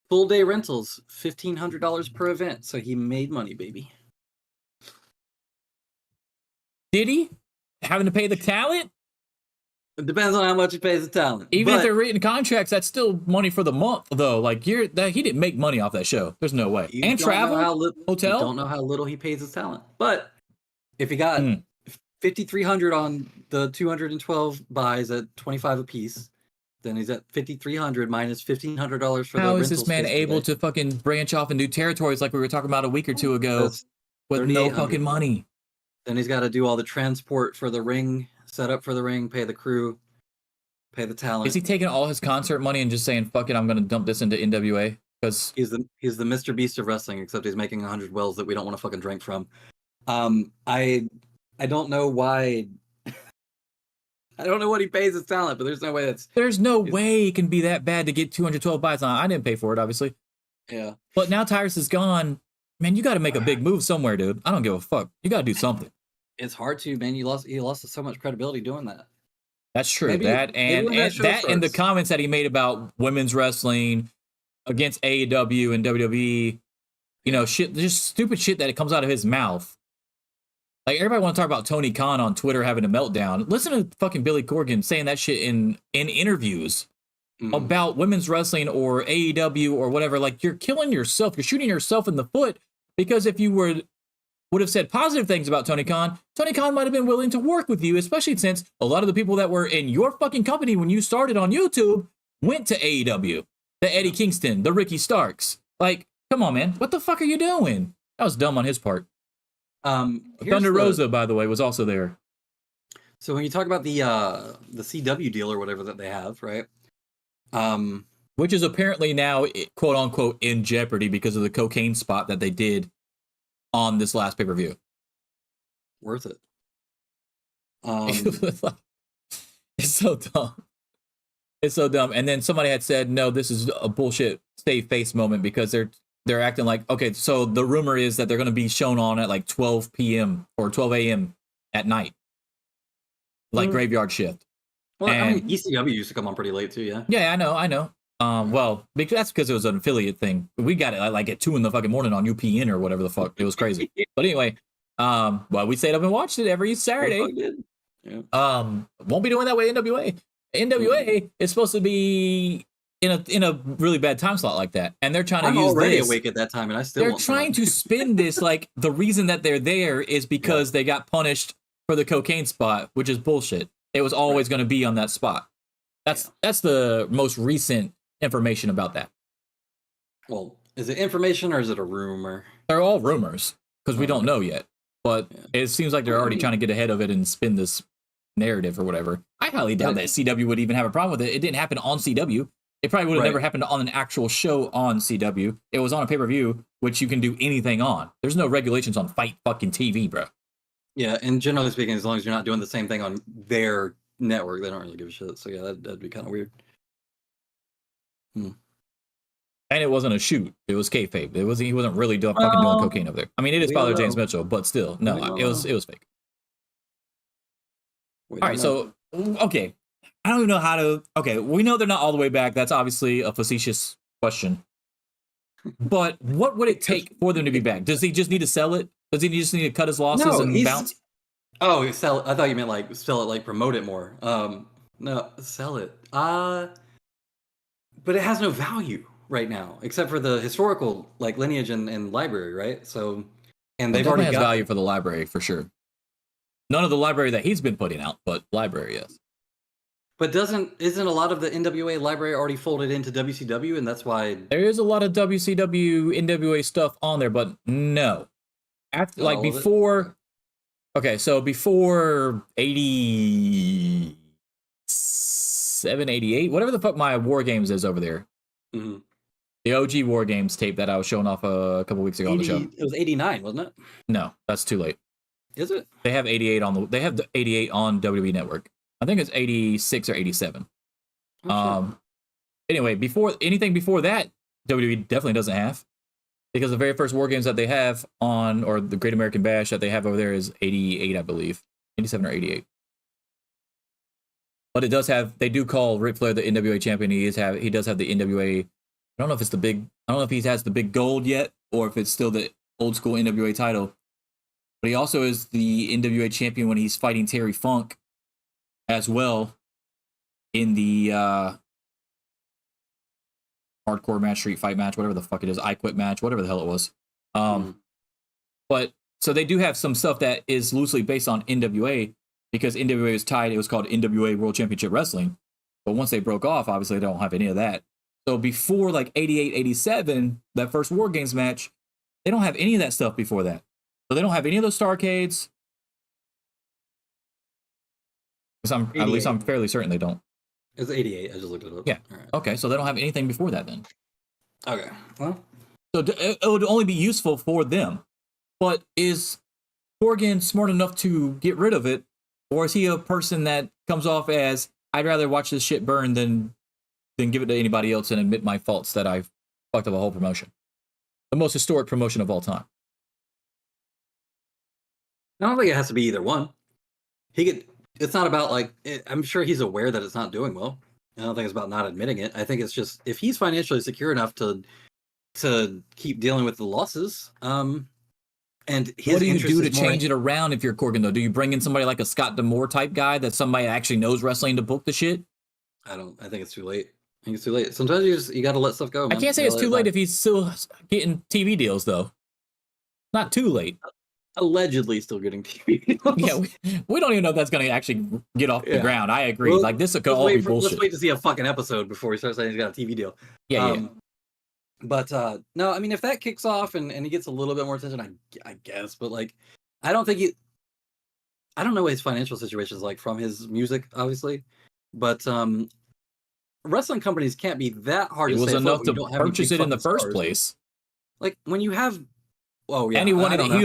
Full day rentals, $1,500 per event. So he made money, baby. Did he? Having to pay the talent? It depends on how much he pays the talent. Even if they're written contracts, that's still money for the month, though. Like he didn't make money off that show. There's no way. And travel, hotel. You don't know how little he pays his talent. But if he got $5,300 on the 212 buys at 25 apiece, then he's at $5,300 minus $1,500 for the How rental. is this man able to fucking branch off and do territories like we were talking about a week or two ago with no fucking money? Then he's got to do all the transport for the ring, set up for the ring, pay the crew, pay the talent. Is he taking all his concert money and just saying, fuck it, I'm going to dump this into NWA? Because he's the Mr. Beast of wrestling, except he's making 100 wells that we don't want to fucking drink from. I don't know why. I don't know what he pays his talent, but there's no way there's no way it can be that bad to get 212 buys on. I didn't pay for it, obviously. Yeah. But now Tyrus is gone. Man, you got to make a big move somewhere, dude. I don't give a fuck. You got to do something. It's hard to, man. He lost so much credibility doing that. That's true. Maybe and the comments that he made about women's wrestling against AEW and WWE, you know, shit, just stupid shit that it comes out of his mouth. Like, everybody want to talk about Tony Khan on Twitter having a meltdown. Listen to fucking Billy Corgan saying that shit in interviews about women's wrestling or AEW or whatever. Like, you're killing yourself. You're shooting yourself in the foot, because if you would have said positive things about Tony Khan might have been willing to work with you, especially since a lot of the people that were in your fucking company when you started on YouTube went to AEW. The Eddie Kingston, the Ricky Starks. Like, come on, man. What the fuck are you doing? That was dumb on his part. Thunder Rosa, by the way, was also there. So when you talk about the CW deal or whatever that they have, right? Which is apparently now, quote unquote, in jeopardy because of the cocaine spot that they did on this last pay-per-view. Worth it. It's so dumb. It's so dumb. And then somebody had said, no, this is a bullshit save face moment, because they're acting like, okay, so the rumor is that they're going to be shown on at like 12 p.m. or 12 a.m. at night. Like graveyard shift. Well, I mean, ECW used to come on pretty late too, yeah? Yeah, I know. Well, that's because it was an affiliate thing. We got it like at 2 in the fucking morning on UPN or whatever the fuck. It was crazy. But anyway, well, we stayed up and watched it every Saturday. Yeah. Won't be doing that way NWA. NWA is supposed to be in a really bad time slot like that, and they're trying to use this. I'm already awake at that time, and I still. They're trying to spin this like the reason that they're there is because they got punished for the cocaine spot, which is bullshit. It was always going to be on that spot. That's the most recent information about that. Well, is it information or is it a rumor? They're all rumors because we don't know yet. But it seems like they're already trying to get ahead of it and spin this narrative or whatever. I highly doubt that CW would even have a problem with it. It didn't happen on CW. It probably would have never happened on an actual show on CW. It was on a pay-per-view, which you can do anything on. There's no regulations on Fight fucking TV, bro. Yeah, and generally speaking, as long as you're not doing the same thing on their network, they don't really give a shit. So yeah, that'd be kind of weird. And it wasn't a shoot. It was kayfabe. He wasn't really fucking doing cocaine over there. I mean, it is Father James Mitchell, but still, no, it was fake. All right, so okay. I don't even know how to. Okay, we know they're not all the way back. That's obviously a facetious question. But what would it take for them to be back? Does he just need to sell it? Does he just need to cut his losses and bounce? Oh, sell it. I thought you meant like sell it, like promote it more. No, sell it. But it has no value right now, except for the historical like lineage and library, right? So, and they've already got value for the library for sure. None of the library that he's been putting out, but library, yes. But isn't a lot of the NWA library already folded into WCW, and that's why there is a lot of WCW NWA stuff on there, but no. After like before, okay, so before 87, 88, whatever the fuck my War Games is over there. Mm-hmm. The OG War Games tape that I was showing off a couple weeks ago on the show. It was 89, wasn't it? No, that's too late. Is it? They have 88 they have the 88 on WWE Network. I think it's 86 or 87. Anyway, anything before that, WWE definitely doesn't have. Because the very first War Games that they have on, or the Great American Bash that they have over there is 88, I believe. 87 or 88. But it does have, they do call Ric Flair the NWA champion. He does have the NWA, I don't know if he has the big gold yet, or if it's still the old school NWA title. But he also is the NWA champion when he's fighting Terry Funk as well in the hardcore match, street fight match, whatever the fuck it is, I Quit match, whatever the hell it was. But so they do have some stuff that is loosely based on NWA because NWA was tied. It was called NWA World Championship Wrestling. But once they broke off, obviously they don't have any of that. So before like 88, 87, that first War Games match, they don't have any of that stuff before that. So they don't have any of those Starcades. At least I'm fairly certain they don't. It's 88. I just looked it up. Yeah. Right. Okay, so they don't have anything before that then. Okay. Well, so it would only be useful for them. But is Corgan smart enough to get rid of it, or is he a person that comes off as I'd rather watch this shit burn than give it to anybody else and admit my faults that I've fucked up a whole promotion, the most historic promotion of all time? I don't think it has to be either one. It's not about like, I'm sure he's aware that it's not doing well. I don't think it's about not admitting it. I think it's just, if he's financially secure enough to keep dealing with the losses, and what do you do to change it around if you're Corgan, though? Do you bring in somebody like a Scott D'Amore type guy that somebody actually knows wrestling to book the shit? I think it's too late. I think it's too late. Sometimes you got to let stuff go, man. I can't say it's too late if he's still getting TV deals, though. Not too late. Allegedly still getting TV deals. Yeah, we don't even know if that's going to actually get off the ground. I agree. Well, like, this could all be bullshit. Let's wait to see a fucking episode before he starts saying he's got a TV deal. Yeah. But no, I mean, if that kicks off and he gets a little bit more attention, I guess. But like, I don't know what his financial situation is like from his music, obviously. But wrestling companies can't be that hard to say. It was enough to purchase it in the first place. Like when you have, oh yeah, and he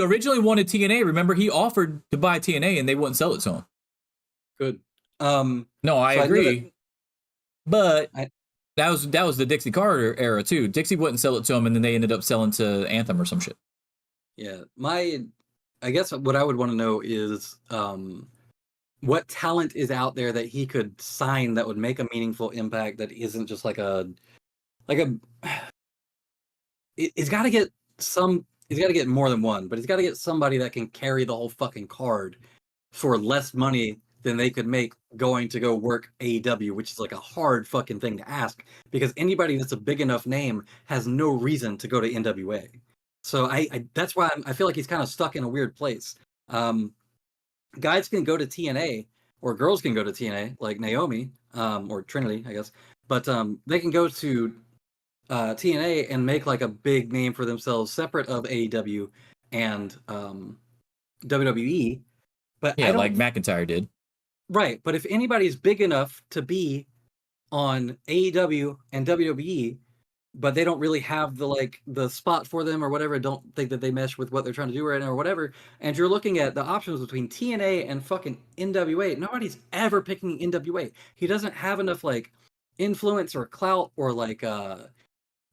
originally wanted TNA. Remember, he offered to buy TNA and they wouldn't sell it to him. Good. No, I agree. But that was the Dixie Carter era too. Dixie wouldn't sell it to him, and then they ended up selling to Anthem or some shit. Yeah, I guess what I would want to know is what talent is out there that he could sign that would make a meaningful impact that isn't just he's got to get more than one, but he's got to get somebody that can carry the whole fucking card for less money than they could make going to go work AEW, which is like a hard fucking thing to ask because anybody that's a big enough name has no reason to go to NWA. So that's why I feel like he's kind of stuck in a weird place. Guys can go to TNA or girls can go to TNA like Naomi or Trinity, I guess, but they can go to TNA and make like a big name for themselves separate of AEW and WWE. But yeah, like McIntyre did. Right, but if anybody's big enough to be on AEW and WWE, but they don't really have the spot for them or whatever, don't think that they mesh with what they're trying to do right now or whatever, and you're looking at the options between TNA and fucking NWA, nobody's ever picking NWA. He doesn't have enough influence or clout or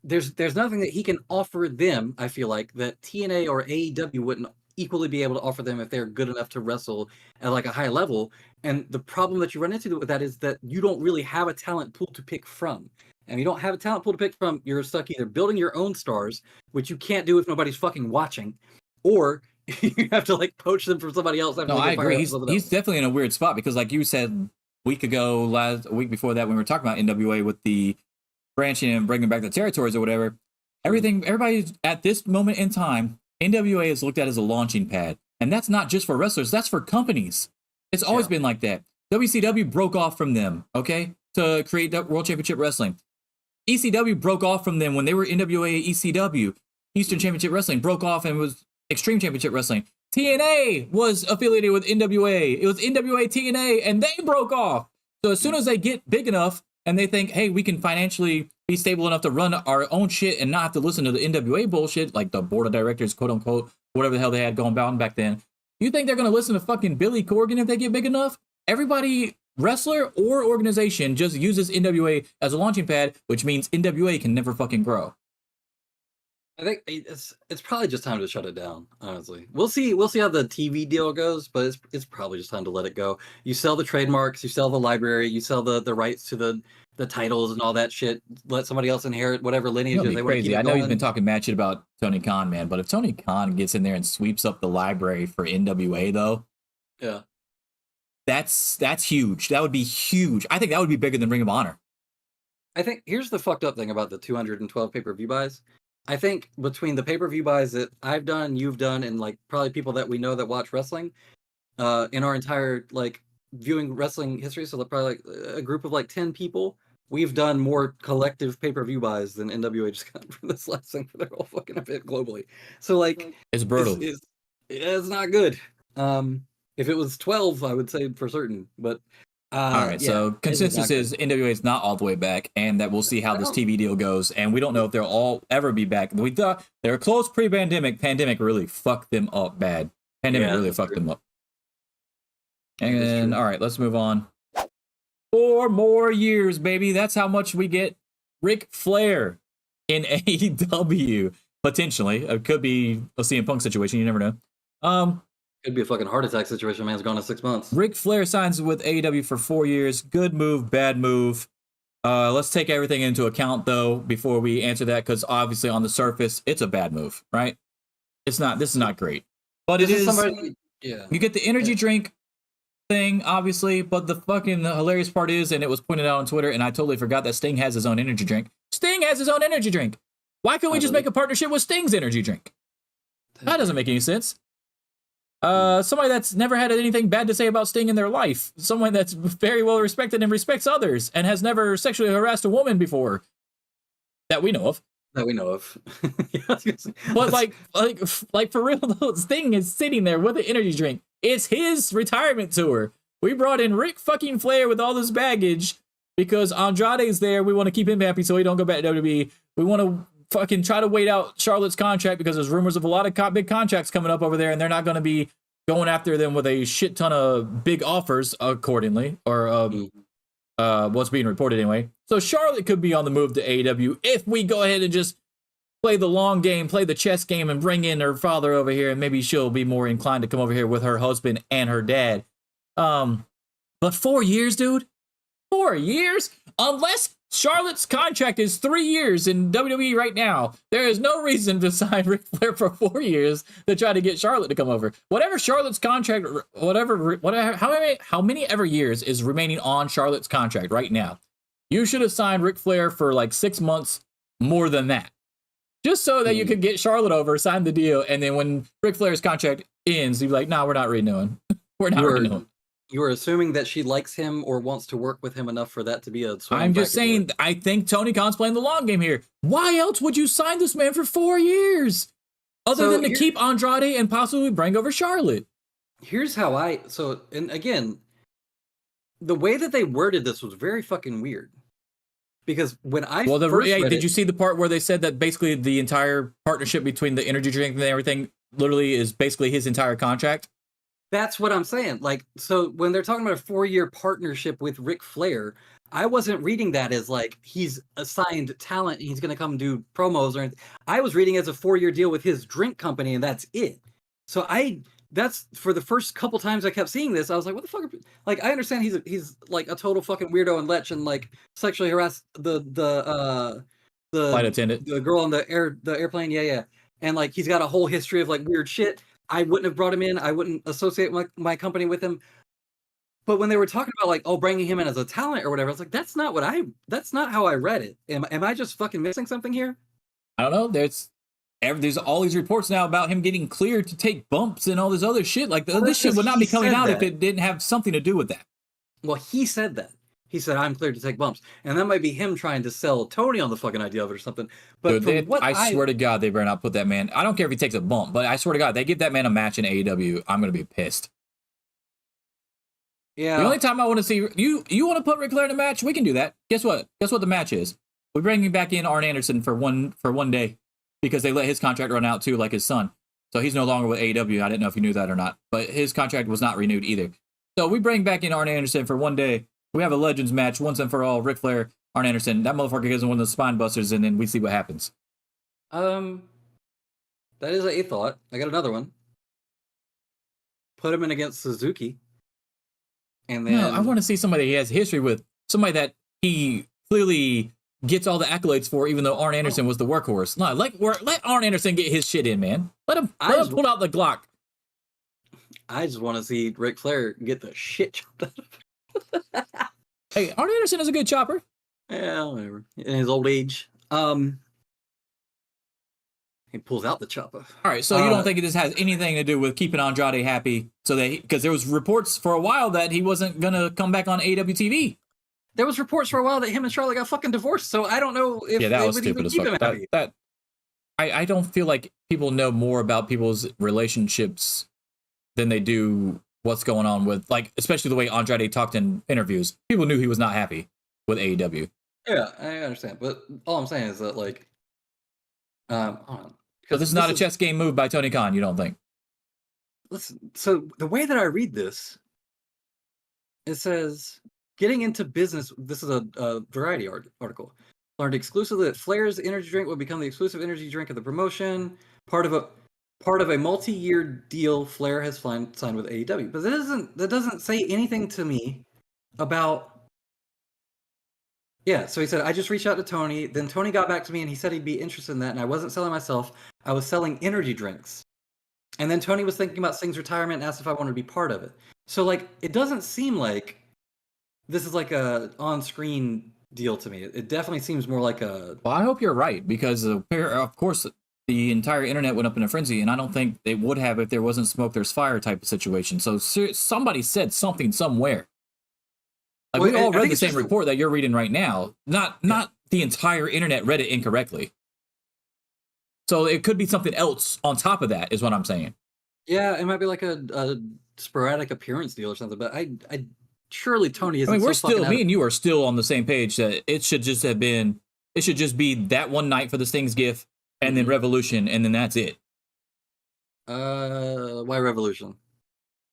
there's nothing that he can offer them, I feel like, that TNA or AEW wouldn't equally be able to offer them if they're good enough to wrestle at a high level. And the problem that you run into with that is that you don't really have a talent pool to pick from. And you don't have a talent pool to pick from, you're stuck either building your own stars, which you can't do if nobody's fucking watching, or you have to poach them from somebody else. No, I agree. He's definitely in a weird spot because, like you said, a week before that, when we were talking about NWA with the branching and bringing back the territories or whatever, everybody at this moment in time, NWA is looked at as a launching pad. And that's not just for wrestlers, that's for companies. It's always been like that. WCW broke off from them, okay, to create World Championship Wrestling. ECW broke off from them when they were NWA ECW. Eastern Championship Wrestling broke off and was Extreme Championship Wrestling. TNA was affiliated with NWA. It was NWA TNA, and they broke off. So as soon as they get big enough and they think, hey, we can financially be stable enough to run our own shit and not have to listen to the NWA bullshit, like the board of directors, quote unquote, whatever the hell they had going down back then. You think they're going to listen to fucking Billy Corgan if they get big enough? Everybody, wrestler or organization, just uses NWA as a launching pad, which means NWA can never fucking grow. I think it's probably just time to shut it down. Honestly, we'll see how the TV deal goes, but it's probably just time to let it go. You sell the trademarks, you sell the library, you sell the rights to the titles and all that shit. Let somebody else inherit whatever lineage they want to keep. I know he's been talking mad shit about Tony Khan, man, but if Tony Khan gets in there and sweeps up the library for NWA, though, yeah, that's huge. That would be huge. I think that would be bigger than Ring of Honor. I think here's the fucked up thing about the 212 pay-per-view buys. I think between the pay-per-view buys that I've done, you've done, and probably people that we know that watch wrestling, in our entire viewing wrestling history, so probably a group of 10 people, we've done more collective pay-per-view buys than NWA just got for this last thing for their whole fucking event globally. So it's brutal. It's not good. If it was 12, I would say for certain, but. All right, so consensus is NWA is not all the way back, and that we'll see how this TV deal goes, and we don't know if they'll all ever be back. We thought they were close pre-pandemic. Pandemic really fucked them up bad. Pandemic really fucked them up. And all right, let's move on. 4 more years, baby. That's how much we get Ric Flair in AEW, potentially. It could be a CM Punk situation. You never know. Could be a fucking heart attack situation. Man's gone in 6 months. Ric Flair signs with AEW for 4 years. Good move, bad move. Let's take everything into account, though, before we answer that, because obviously on the surface, it's a bad move, right? It's not. This is not great. But it is. You get the energy drink thing, obviously, but the hilarious part is, and it was pointed out on Twitter, and I totally forgot that Sting has his own energy drink. Sting has his own energy drink. Why can't we just make a partnership with Sting's energy drink? That doesn't make any sense. Somebody that's never had anything bad to say about Sting in their life. Someone that's very well respected and respects others and has never sexually harassed a woman before. That we know of. But like for real though, Sting is sitting there with an energy drink. It's his retirement tour. We brought in Ric fucking Flair with all this baggage because Andrade's there. We want to keep him happy so he don't go back to WWE. We want to fucking try to wait out Charlotte's contract because there's rumors of a lot of big contracts coming up over there, and they're not going to be going after them with a shit ton of big offers accordingly, or what's being reported anyway. So Charlotte could be on the move to AEW if we go ahead and just play the long game, play the chess game, and bring in her father over here, and maybe she'll be more inclined to come over here with her husband and her dad. But 4 years, dude? 4 years? Unless Charlotte's contract is 3 years in WWE right now, there is no reason to sign Ric Flair for 4 years to try to get Charlotte to come over. Whatever Charlotte's contract, how many ever years is remaining on Charlotte's contract right now, you should have signed Ric Flair for 6 months more than that. Just so that you could get Charlotte over, sign the deal, and then when Ric Flair's contract ends, you'd be like, no, we're not renewing. We're not renewing. You are assuming that she likes him or wants to work with him enough for that to be a swing. I'm just saying, I think Tony Khan's playing the long game here. Why else would you sign this man for 4 years? Other than to keep Andrade and possibly bring over Charlotte. Here's how and again, the way that they worded this was very fucking weird. Because when I Hey, read did you see the part where they said that basically the entire partnership between the energy drink and everything literally is basically his entire contract? That's what I'm saying. Like, so when they're talking about a 4-year partnership with Ric Flair, I wasn't reading that as like he's assigned talent and he's going to come do promos or anything. I was reading as a 4-year deal with his drink company and that's it. So that's for the first couple times I kept seeing this, I was like, what the fuck? Like, I understand he's like a total fucking weirdo and lech and like sexually harassed the Flight attendant, the girl on the airplane. Yeah. And like, he's got a whole history of like weird shit. I wouldn't have brought him in. I wouldn't associate my company with him. But when they were talking about like, oh, bringing him in as a talent or whatever, I was like, that's not how I read it. Am I just fucking missing something here? I don't know. There's all these reports now about him getting cleared to take bumps and all this other shit. Like this shit would not be coming out if it didn't have something to do with that. Well, he said that. He said, I'm cleared to take bumps. And that might be him trying to sell Tony on the fucking idea of it or something. But dude, I swear to God, they better not put that man. I don't care if he takes a bump, but I swear to God, they give that man a match in AEW, I'm going to be pissed. Yeah. The only time I want to see you want to put Ric Flair in a match, we can do that. Guess what? Guess what the match is? We bring him back in Arn Anderson for one day because they let his contract run out too, like his son. So he's no longer with AEW. I didn't know if you knew that or not, but his contract was not renewed either. So we bring back in Arn Anderson for one day. We have a Legends match once and for all. Ric Flair, Arn Anderson. That motherfucker gives him one of the spine busters, and then we see what happens. That is a thought. I got another one. Put him in against Suzuki. And then no, I want to see somebody he has history with, somebody that he clearly gets all the accolades for, even though Arn Anderson was the workhorse. No, let Arn Anderson get his shit in, man. Let him pull out the Glock. I just want to see Ric Flair get the shit chopped out of him. Hey, Arn Anderson is a good chopper. Yeah, whatever. In his old age. He pulls out the chopper. All right, so you don't think this has anything to do with keeping Andrade happy? So that because there was reports for a while that he wasn't gonna come back on AEW TV. There was reports for a while that him and Charlotte got fucking divorced. So I don't know if that was stupid as fuck. I don't feel like people know more about people's relationships than they do what's going on with, like, especially the way Andrade talked in interviews. People knew he was not happy with AEW. Yeah, I understand, but all I'm saying is that like, hold on. So this is not a chess game move by Tony Khan, you don't think? Listen, so the way that I read this, it says, getting into business, this is a Variety article, learned exclusively that Flair's energy drink will become the exclusive energy drink of the promotion, part of a multi-year deal Flair has signed with AEW. But that doesn't say anything to me about... Yeah, so he said, I just reached out to Tony, then Tony got back to me and he said he'd be interested in that, and I wasn't selling myself, I was selling energy drinks. And then Tony was thinking about Sting's retirement and asked if I wanted to be part of it. So, like, it doesn't seem like this is like a on-screen deal to me. It definitely seems more like a... Well, I hope you're right, because of course the entire internet went up in a frenzy, and I don't think they would have if there wasn't smoke, there's fire type of situation. So somebody said something somewhere. Like, we all read the same report that you're reading right now. Not the entire internet read it incorrectly. So it could be something else on top of that, is what I'm saying. Yeah, it might be like a sporadic appearance deal or something. But I surely Tony isn't. I mean, me and you are still on the same page that it should just be that one night for the Sting's gift, and then Revolution, and then that's it. Why Revolution?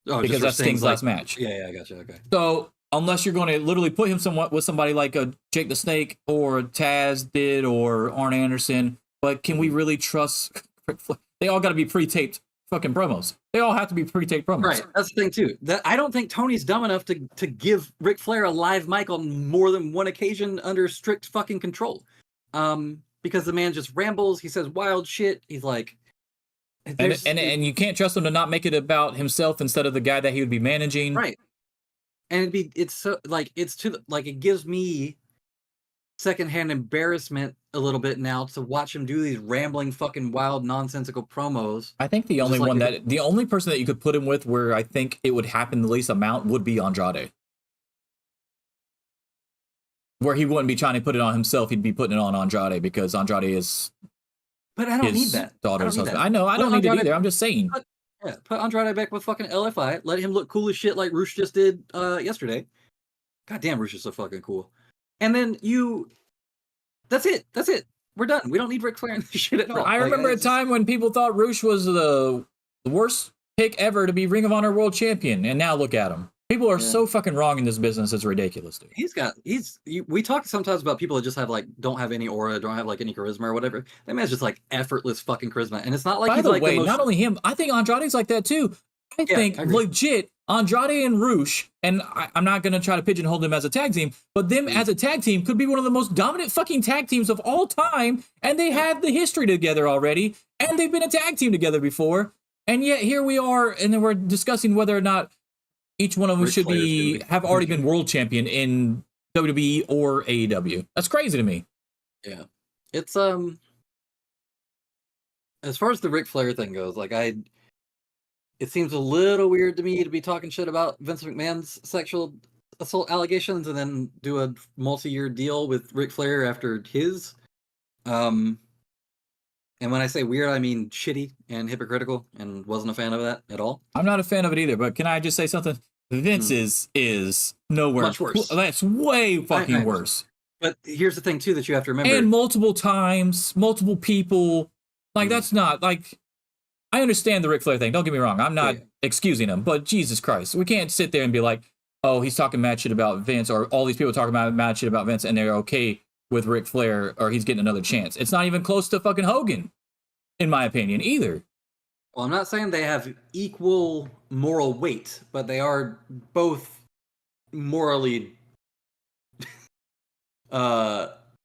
Oh, because that's Sting's last match. Yeah, I got you. Okay. So unless you're going to literally put him somewhat with somebody like a Jake the Snake or Taz did or Arn Anderson, but can we really trust? They all got to be pre-taped fucking promos. They all have to be pre-taped promos. Right. That's the thing too. That I don't think Tony's dumb enough to give Ric Flair a live mic on more than one occasion under strict fucking control. Because the man just rambles. He says wild shit. He's like, and you can't trust him to not make it about himself instead of the guy that he would be managing. Right. And it's so like it gives me secondhand embarrassment a little bit now to watch him do these rambling fucking wild nonsensical promos. I think the only person that you could put him with where I think it would happen the least amount would be Andrade. Where he wouldn't be trying to put it on himself, he'd be putting it on Andrade because Andrade is But I don't need that. Daughter's husband. I know, I don't need it either. I'm just saying. Put Andrade back with fucking LFI. Let him look cool as shit like Roosh just did yesterday. God damn, Roosh is so fucking cool. And then that's it. We're done. We don't need Ric Flair in this shit at all. I remember a time when people thought Roosh was the worst pick ever to be Ring of Honor World Champion, and now look at him. People are so fucking wrong in this business. It's ridiculous, dude. We talk sometimes about people that just have like don't have any aura, don't have like any charisma or whatever. That man's just like effortless fucking charisma, and it's not like By the way, not only him, I think Andrade's like that too. I think legit Andrade and Roosh, and I'm not gonna try to pigeonhole them as a tag team, but them as a tag team could be one of the most dominant fucking tag teams of all time, and they had the history together already, and they've been a tag team together before, and yet here we are, and then we're discussing whether or not each one of them should have already been world champion in WWE or AEW. That's crazy to me. Yeah, it's as far as the Ric Flair thing goes, like it seems a little weird to me to be talking shit about Vince McMahon's sexual assault allegations and then do a multi-year deal with Ric Flair after his. And when I say weird, I mean shitty and hypocritical, and wasn't a fan of that at all. I'm not a fan of it either, but can I just say something? Vince is nowhere much worse. That's way fucking worse. But here's the thing too that you have to remember. And multiple times, multiple people. Like that's not like. I understand the Ric Flair thing. Don't get me wrong. I'm not excusing him, but Jesus Christ, we can't sit there and be like, oh, he's talking mad shit about Vince, or all these people talking about mad shit about Vince, and they're okay with Ric Flair, or he's getting another chance. It's not even close to fucking Hogan, in my opinion, either. Well, I'm not saying they have equal moral weight, but they are both morally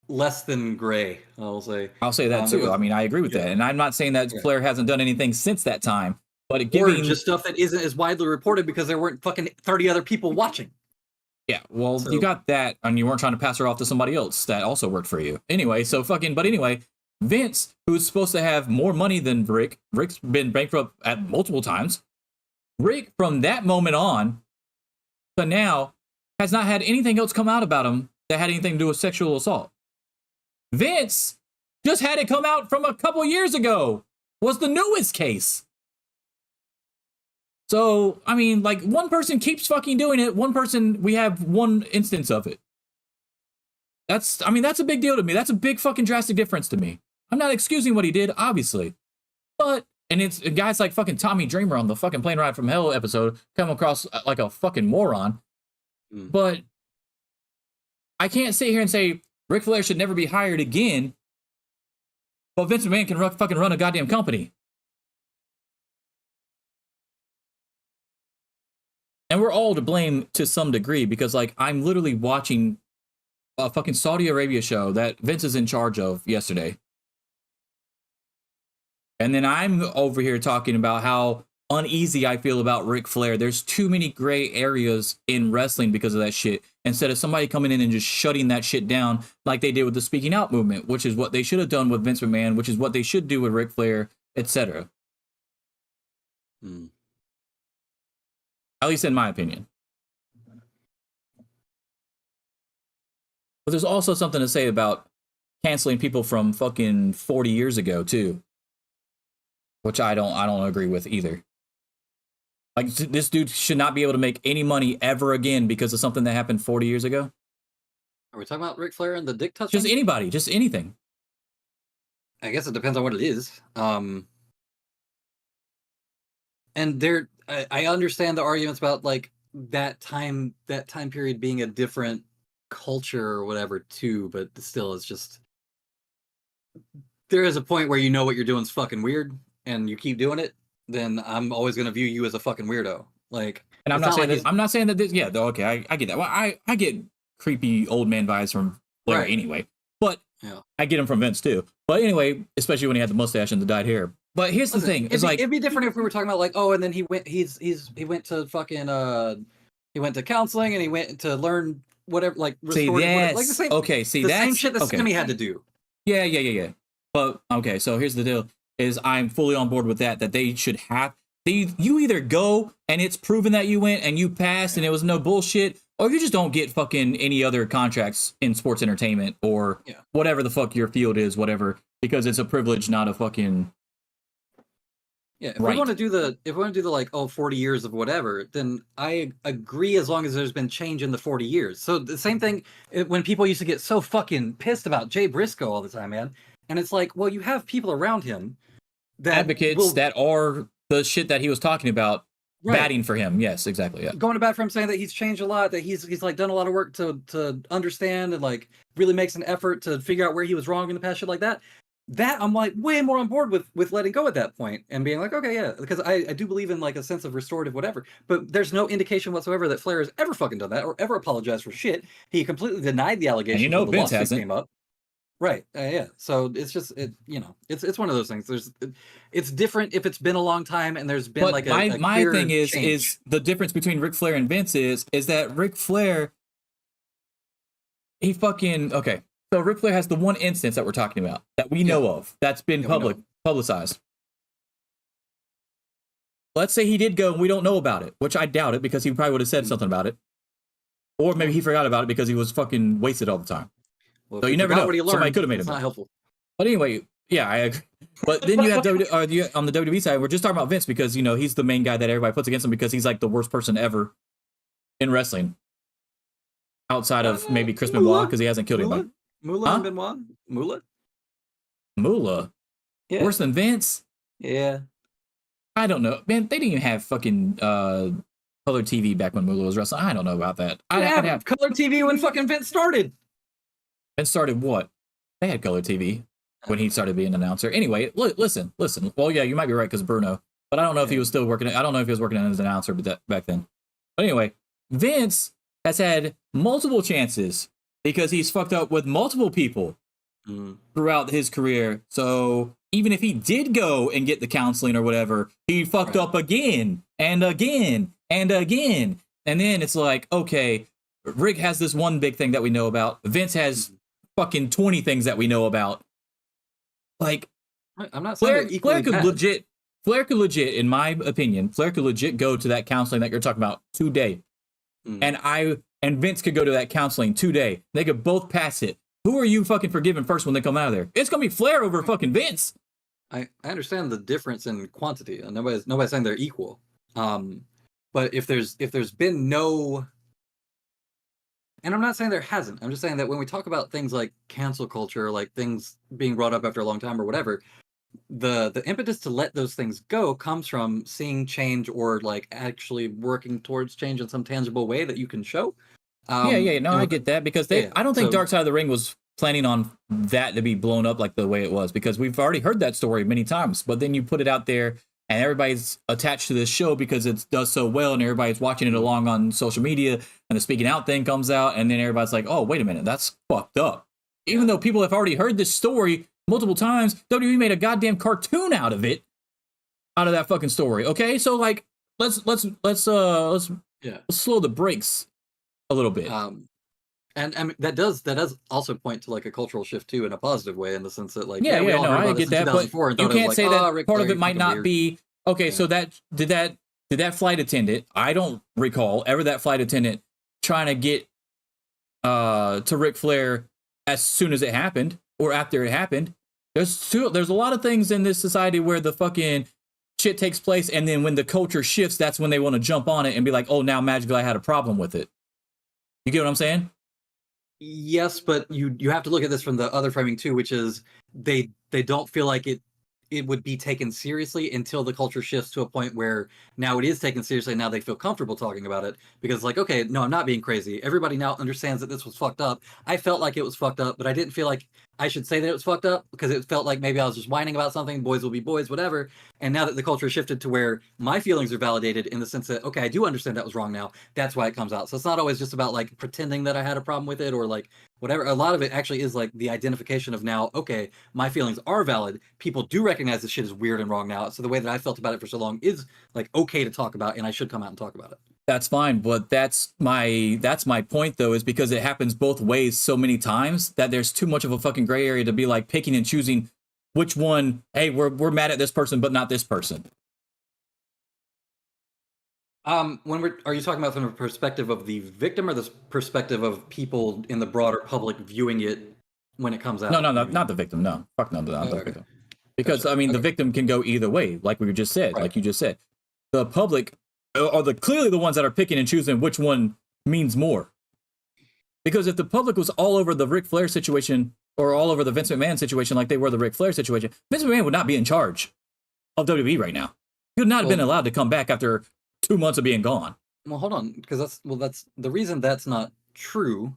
less than gray, I'll say that too. I mean, I agree with that, and I'm not saying that Flair hasn't done anything since that time, but or just stuff that isn't as widely reported because there weren't fucking 30 other people watching. Yeah, well, you got that, and you weren't trying to pass her off to somebody else that also worked for you. Anyway, Vince, who's supposed to have more money than Rick's been bankrupt at multiple times. Rick, from that moment on to now, has not had anything else come out about him that had anything to do with sexual assault. Vince just had it come out from a couple years ago, was the newest case. So, I mean, like, one person keeps fucking doing it, one person, we have one instance of it. That's a big deal to me. That's a big fucking drastic difference to me. I'm not excusing what he did, obviously. But, and it's guys like fucking Tommy Dreamer on the fucking Plane Ride from Hell episode come across like a fucking moron. But I can't sit here and say Ric Flair should never be hired again, but Vince McMahon can fucking run a goddamn company. And we're all to blame to some degree because, like, I'm literally watching a fucking Saudi Arabia show that Vince is in charge of yesterday. And then I'm over here talking about how uneasy I feel about Ric Flair. There's too many gray areas in wrestling because of that shit. Instead of somebody coming in and just shutting that shit down like they did with the Speaking Out movement, which is what they should have done with Vince McMahon, which is what they should do with Ric Flair, etc. At least in my opinion. But there's also something to say about canceling people from fucking 40 years ago too, which I don't agree with either. Like, this dude should not be able to make any money ever again because of something that happened 40 years ago. Are we talking about Ric Flair and the dick touching? Just anybody, just anything. I guess it depends on what it is. And I understand the arguments about like that time period being a different culture or whatever too, but still, it's just there is a point where you know what you're doing is fucking weird, and you keep doing it. Then I'm always going to view you as a fucking weirdo. Like, and I'm not saying that this, okay, I get that. Well, I get creepy old man vibes from Flair anyway, but I get them from Vince too. But anyway, especially when he had the mustache and the dyed hair. But here's the thing: it'd be different if we were talking about like, oh, and then he went to fucking he went to counseling and he went to learn whatever, like restorative, like the same. Okay, see, that's same shit that Stimmy had to do. Yeah. But okay, so here's the deal: is I'm fully on board with that they should have. You either go and it's proven that you went and you passed and it was no bullshit, or you just don't get fucking any other contracts in sports entertainment or whatever the fuck your field is, whatever, because it's a privilege, not a fucking Yeah, if Right. we want to do the like 40 years of whatever, then I agree as long as there's been change in the 40 years. So the same thing when people used to get so fucking pissed about Jay Briscoe all the time, man. And it's like, well, you have people around him that Advocates will that are the shit that he was talking about batting for him. Yes, exactly. Yeah. going to bat for him, saying that he's changed a lot, that he's like done a lot of work to understand and like really makes an effort to figure out where he was wrong in the past, shit like that. That I'm like way more on board with letting go at that point and being like, okay, yeah, because I do believe in like a sense of restorative whatever, but there's no indication whatsoever that Flair has ever fucking done that or ever apologized for shit. He completely denied the allegation when the Vince lawsuit hasn't. came up. Right. Yeah. So it's just it's one of those things. It's different if it's been a long time and there's been like a my thing is change. the difference between Ric Flair and Vince is that Ric Flair, he fucking okay. So Ric Flair has the one instance that we're talking about that we know of that's been publicized. Let's say he did go and we don't know about it, which I doubt it because he probably would have said something about it, or maybe he forgot about it because he was fucking wasted all the time. Well, so you never know. What he learned, somebody could have made it. Not helpful. But anyway, yeah, I agree. But then you have on the WWE side, we're just talking about Vince because he's the main guy that everybody puts against him because he's like the worst person ever in wrestling, outside of maybe Chris Benoit because he hasn't killed anybody. Moolah and Benoit? Moolah? Yeah. Worse than Vince? Yeah. I don't know. Man, they didn't even have fucking color TV back when Moolah was wrestling. I don't know about that. I'd have color TV when fucking Vince started. Vince started what? They had color TV when he started being an announcer. Anyway, listen. Well, yeah, you might be right because Bruno. But I don't know if he was still working. I don't know if he was working as an announcer back then. But anyway, Vince has had multiple chances because he's fucked up with multiple people throughout his career. So even if he did go and get the counseling or whatever, he fucked up again and again and again. And then it's like, okay, Rick has this one big thing that we know about. Vince has fucking 20 things that we know about. Like, I'm not saying Flair could legit, in my opinion, Flair could legit go to that counseling that you're talking about today. And Vince could go to that counseling today. They could both pass it. Who are you fucking forgiving first when they come out of there? It's gonna be Flair over fucking Vince. I understand the difference in quantity. Nobody's saying they're equal. But if there's been no, and I'm not saying there hasn't. I'm just saying that when we talk about things like cancel culture, like things being brought up after a long time or whatever, the impetus to let those things go comes from seeing change or like actually working towards change in some tangible way that you can show. I get that because I don't think Dark Side of the Ring was planning on that to be blown up like the way it was because we've already heard that story many times. But then you put it out there and everybody's attached to this show because it does so well and everybody's watching it along on social media and the speaking out thing comes out and then everybody's like, oh, wait a minute, that's fucked up. Even though people have already heard this story multiple times, WWE made a goddamn cartoon out of that fucking story. Okay, so like let's slow the brakes a little bit. And I mean, that does also point to like a cultural shift too in a positive way in the sense that like I get that, but you can't say that part of it might not be okay. So that did that flight attendant? I don't recall ever that flight attendant trying to get to Ric Flair as soon as it happened or after it happened. There's a lot of things in this society where the fucking shit takes place, and then when the culture shifts, that's when they want to jump on it and be like, oh, now magically I had a problem with it. You get what I'm saying? Yes, but you have to look at this from the other framing too, which is they don't feel like it would be taken seriously until the culture shifts to a point where now it is taken seriously. Now they feel comfortable talking about it because it's like, okay, no, I'm not being crazy. Everybody now understands that this was fucked up. I felt like it was fucked up, but I didn't feel like I should say that it was fucked up because it felt like maybe I was just whining about something. Boys will be boys, whatever. And now that the culture shifted to where my feelings are validated in the sense that, okay, I do understand that was wrong now. That's why it comes out. So it's not always just about like pretending that I had a problem with it or like whatever. A lot of it actually is like the identification of now, okay, my feelings are valid. People do recognize this shit is weird and wrong now. So the way that I felt about it for so long is like okay to talk about, and I should come out and talk about it. That's fine, but that's my point though, is because it happens both ways so many times that there's too much of a fucking gray area to be like picking and choosing which one. Hey, we're mad at this person, but not this person. Are you talking about from the perspective of the victim or the perspective of people in the broader public viewing it when it comes out? No, not the victim. No, fuck no, not the victim. Because Gotcha. I mean, the Okay. victim can go either way, like we just said, Right. like you just said. The public are clearly the ones that are picking and choosing which one means more. Because if the public was all over the Ric Flair situation or all over the Vince McMahon situation like they were the Ric Flair situation, Vince McMahon would not be in charge of WWE right now. He would not have been allowed to come back after 2 months of being gone. Well, hold on, because that's the reason that's not true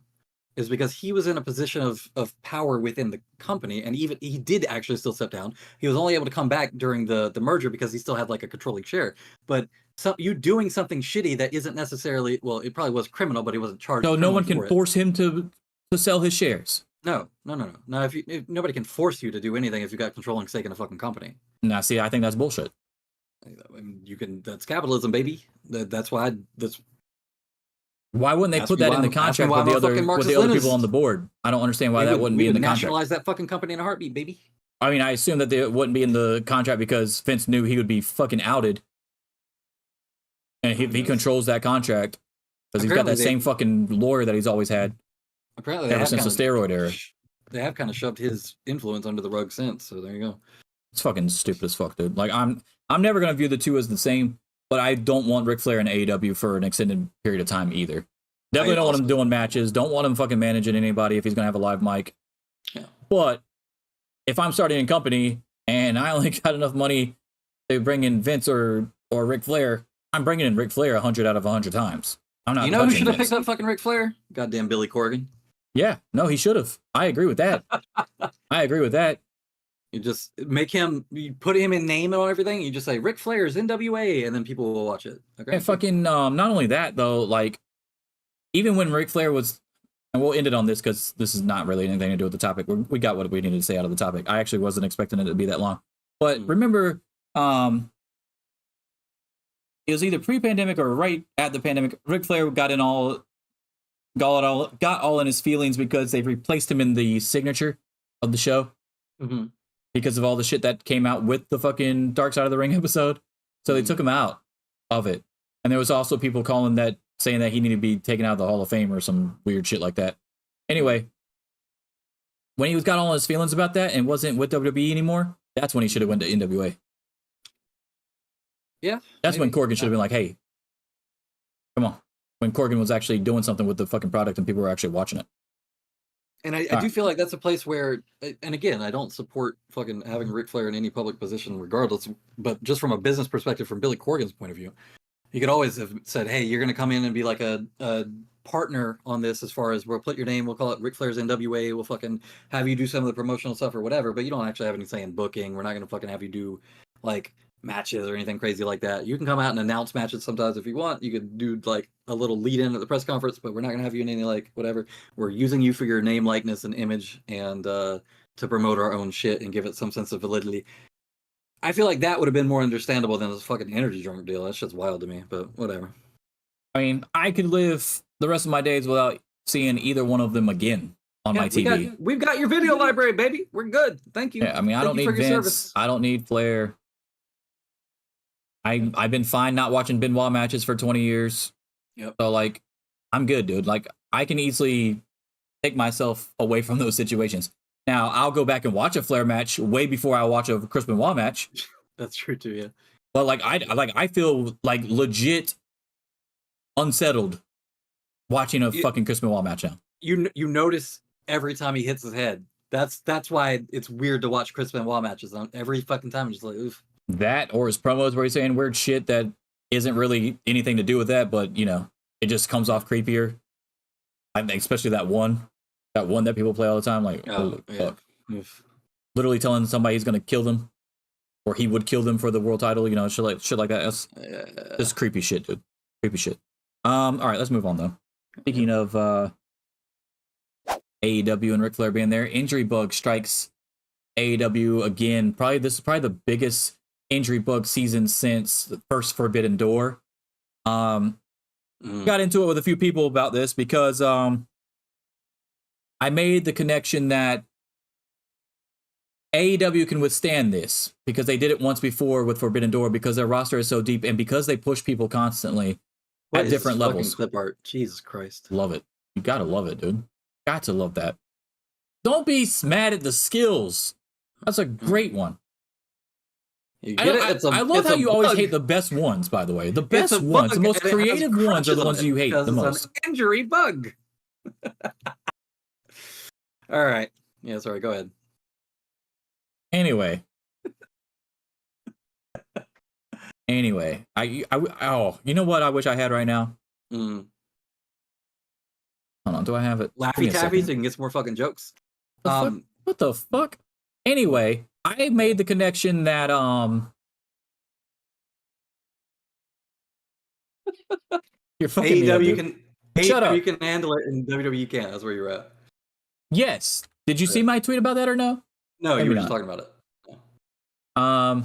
is because he was in a position of power within the company, and even he did actually still step down. He was only able to come back during the merger because he still had like a controlling share. But you doing something shitty that isn't necessarily, well, it probably was criminal, but he wasn't charged So no criminally one can for it. force him to sell his shares. No. Now, if nobody can force you to do anything if you got controlling stake in a fucking company. Now, see, I think that's bullshit. I mean, you can. That's capitalism, baby. That's why. Why wouldn't they Ask put me that why in the I'm- ask me contract why with the I'm a other fucking with the Marxist other people Leninist. on the board? I don't understand why We that would- wouldn't we be in would the contract. nationalize that fucking company in a heartbeat, baby. I mean, I assume that it wouldn't be in the contract because Vince knew he would be fucking outed, and he controls that contract because he's got Apparently that same fucking lawyer that he's always had Apparently, they ever have since the steroid era. They have kind of shoved his influence under the rug since. So there you go. It's fucking stupid as fuck, dude. Like I'm never gonna view the two as the same, but I don't want Ric Flair in AEW for an extended period of time either. Definitely don't want him doing matches. Don't want him fucking managing anybody if he's gonna have a live mic. Yeah. But if I'm starting a company and I only got enough money to bring in Vince or Ric Flair, I'm bringing in Ric Flair 100 out of 100 times. I'm not. You know who touching should have Vince. picked up fucking Ric Flair? Goddamn Billy Corgan. Yeah, no, he should have. I agree with that. I agree with that. You just make him. You put him in name and everything. You just say Ric Flair's NWA, and then people will watch it. Okay. And fucking not only that though, like even when Ric Flair was, and we'll end it on this because this is not really anything to do with the topic. We got what we needed to say out of the topic. I actually wasn't expecting it to be that long, but remember, it was either pre-pandemic or right at the pandemic. Ric Flair got all in his feelings because they replaced him in the signature of the show because of all the shit that came out with the fucking Dark Side of the Ring episode. So they took him out of it, and there was also people saying that he needed to be taken out of the Hall of Fame or some weird shit like that. Anyway, when he got all his feelings about that and wasn't with WWE anymore, that's when he should have went to NWA. Yeah, that's when Corgan should have been like, "Hey, come on." When Corgan was actually doing something with the fucking product and people were actually watching it. And I do feel like that's a place where, and again, I don't support fucking having Ric Flair in any public position regardless, but just from a business perspective, from Billy Corgan's point of view, you could always have said, hey, you're going to come in and be like a partner on this as far as we'll put your name, we'll call it Ric Flair's NWA, we'll fucking have you do some of the promotional stuff or whatever, but you don't actually have any say in booking. We're not going to fucking have you do like matches or anything crazy like that. You can come out and announce matches sometimes if you want. You could do like a little lead in at the press conference, but we're not going to have you in any like whatever. We're using you for your name, likeness, and image, and to promote our own shit and give it some sense of validity. I feel like that would have been more understandable than this fucking energy drink deal. That shit's wild to me, but whatever. I mean, I could live the rest of my days without seeing either one of them again on my TV. We've got your video library, baby. We're good. Thank you. Yeah, I mean, I don't need Vince. I don't need Flair. I've been fine not watching Benoit matches for 20 years. Yep. So, like, I'm good, dude. Like, I can easily take myself away from those situations. Now, I'll go back and watch a Flair match way before I watch a Chris Benoit match. That's true, too, yeah. But, like, I feel, like, legit unsettled watching a fucking Chris Benoit match now. You notice every time he hits his head. That's why it's weird to watch Chris Benoit matches. Every fucking time, I'm just like, oof. That or his promos where he's saying weird shit that isn't really anything to do with that, but you know, it just comes off creepier. I think especially that one that people play all the time, like literally telling somebody he's gonna kill them, or he would kill them for the world title. You know, shit like that. That's just creepy shit, dude. Creepy shit. All right, let's move on though. Speaking of AEW and Ric Flair being there, injury bug strikes AEW again. This is probably the biggest injury bug season since the first Forbidden Door. Got into it with a few people about this because I made the connection that AEW can withstand this because they did it once before with Forbidden Door because their roster is so deep and because they push people constantly at different levels. Clip art. Jesus Christ. Love it. You gotta love it, dude. Got to love that. Don't be mad at the skills. That's a great one. You get it? I love how you always hate the best ones, by the way. The best ones, the most creative ones are the ones you hate the most. It's an injury bug. All right. Yeah, sorry, go ahead. Anyway, oh, you know what I wish I had right now? Mm. Hold on, do I have it? Laffy Taffy so you can get some more fucking jokes. What the fuck? Anyway, I made the connection that you're fucking AEW can handle it and WWE can't. That's where you're at. Yes. Did you see my tweet about that or no? No, you were just talking about it. Yeah.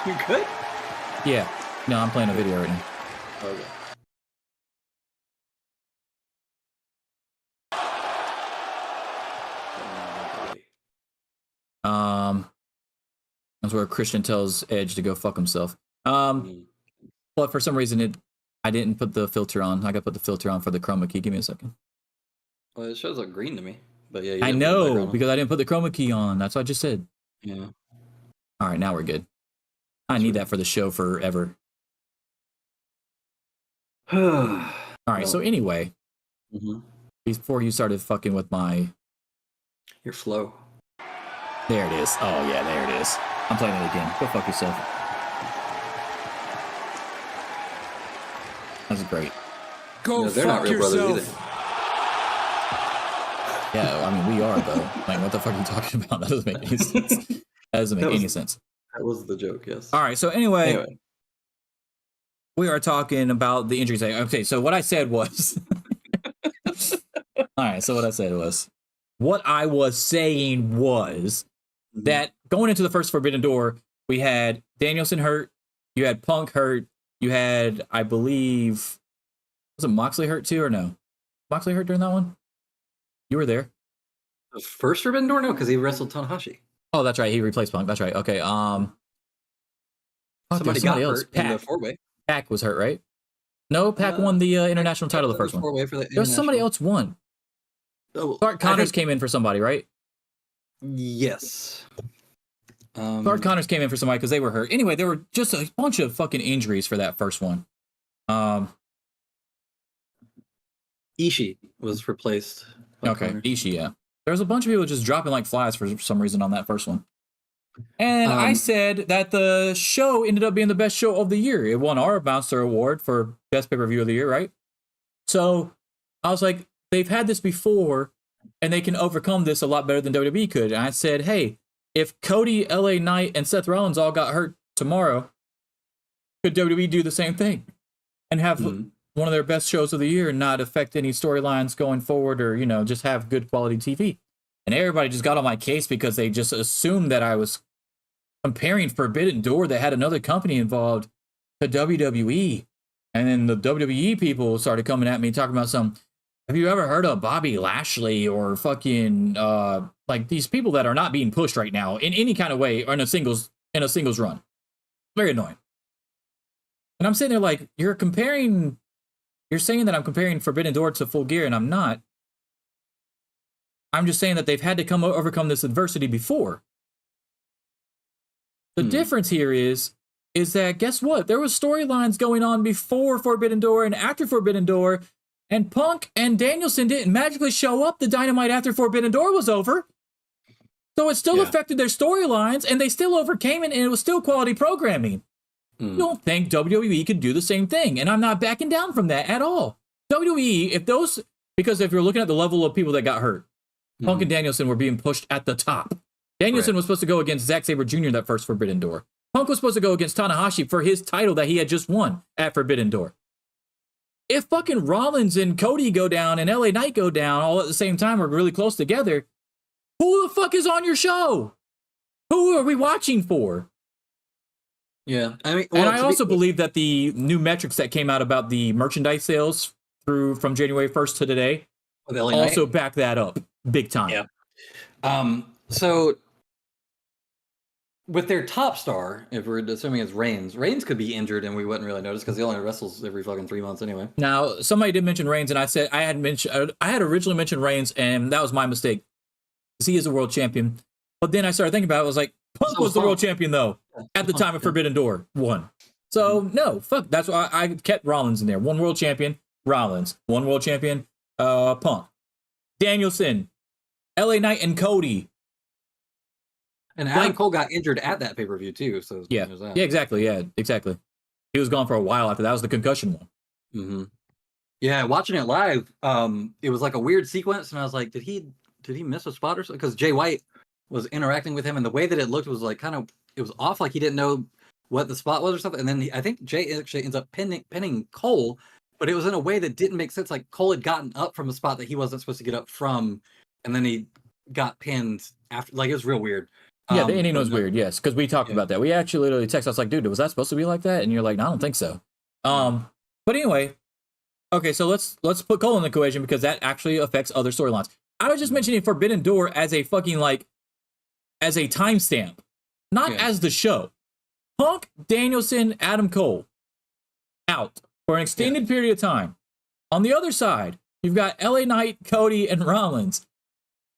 You good? Yeah. No, I'm playing a video right now. Okay. That's where Christian tells Edge to go fuck himself. But for some reason I didn't put the filter on. I got to put the filter on for the chroma key. Give me a second. Well, it shows like green to me. But yeah, I know because I didn't put the chroma key on. That's what I just said. Yeah. All right, now we're good. I need that for the show forever. All right, so anyway, before you started fucking with your flow. There it is. Oh yeah, there it is. I'm playing it again. Go fuck yourself. That's great. Go they're fuck not real yourself. brothers either. Yeah, I mean we are though. Like what the fuck are you talking about? That doesn't make any sense. That doesn't make any sense. That was the joke, yes. All right, so anyway. We are talking about the injuries. Okay, so what I said was all right, so what I was saying was that going into the first Forbidden Door, we had Danielson hurt, you had Punk hurt, you had, I believe, was it Moxley hurt too or no? Moxley hurt during that one? You were there. The first Forbidden Door? No, because he wrestled Tanahashi. Oh, that's right. He replaced Punk. That's right. Okay. Somebody got hurt in the four-way. Pac was hurt, right? No, Pac won the international title the first one. There's somebody else won. Clark Connors came in for somebody, right? Yes. Clark Connors came in for somebody because they were hurt. Anyway, there were just a bunch of fucking injuries for that first one. Ishii was replaced. Okay, Connors. Ishii, yeah. There was a bunch of people just dropping like flies for some reason on that first one. And I said that the show ended up being the best show of the year. It won our Bouncer Award for Best Pay-Per-View of the Year, right? So I was like, they've had this before, and they can overcome this a lot better than WWE could. And I said, hey, if Cody, LA Knight, and Seth Rollins all got hurt tomorrow, could WWE do the same thing? And have one of their best shows of the year and not affect any storylines going forward or, you know, just have good quality TV? And everybody just got on my case because they just assumed that I was comparing Forbidden Door that had another company involved to WWE. And then the WWE people started coming at me talking about have you ever heard of Bobby Lashley or fucking like these people that are not being pushed right now in any kind of way or in a singles run? Very annoying. And I'm sitting there like, you're saying that I'm comparing Forbidden Door to Full Gear, and I'm not. I'm just saying that they've had to overcome this adversity before. The difference here is that, guess what? There was storylines going on before Forbidden Door and after Forbidden Door, and Punk and Danielson didn't magically show up the Dynamite after Forbidden Door was over. So it still affected their storylines, and they still overcame it, and it was still quality programming. You don't think WWE could do the same thing, and I'm not backing down from that at all. WWE, because if you're looking at the level of people that got hurt, Punk and Danielson were being pushed at the top. Danielson was supposed to go against Zack Sabre Jr. that first Forbidden Door. Punk was supposed to go against Tanahashi for his title that he had just won at Forbidden Door. If fucking Rollins and Cody go down and LA Knight go down all at the same time or really close together, who the fuck is on your show? Who are we watching for? Yeah, I mean, and I also believe that the new metrics that came out about the merchandise sales from January 1st to today also back that up big time. Yeah. So with their top star, if we're assuming it's Reigns could be injured and we wouldn't really notice because he only wrestles every fucking 3 months anyway. Now, somebody did mention Reigns, and I said I had originally mentioned Reigns, and that was my mistake because he is a world champion. But then I started thinking about it. I was like, Punk was the world champion though at the time of Forbidden Door 1. So no, fuck. That's why I kept Rollins in there. One world champion, Rollins. One world champion, Punk. Danielson, LA Knight, and Cody. And Adam Cole got injured at that pay-per-view too. So yeah, exactly. Yeah, exactly. He was gone for a while after that. Was the concussion one. Mm-hmm. Yeah, watching it live, it was like a weird sequence, and I was like, did he miss a spot or something? Because Jay White was interacting with him, and the way that it looked was like it was off, like he didn't know what the spot was or something. And then I think Jay actually ends up pinning Cole, but it was in a way that didn't make sense. Like Cole had gotten up from a spot that he wasn't supposed to get up from, and then he got pinned after. Like it was real weird. Yeah, the ending was weird. Yes, because we talked about that. We actually literally texted us like, "Dude, was that supposed to be like that?" And you're like, "No, I don't think so." But anyway, okay, so let's put Cole in the equation because that actually affects other storylines. I was just mentioning Forbidden Door as a fucking as a timestamp, not as the show. Punk, Danielson, Adam Cole out for an extended period of time. On the other side, you've got LA Knight, Cody, and Rollins.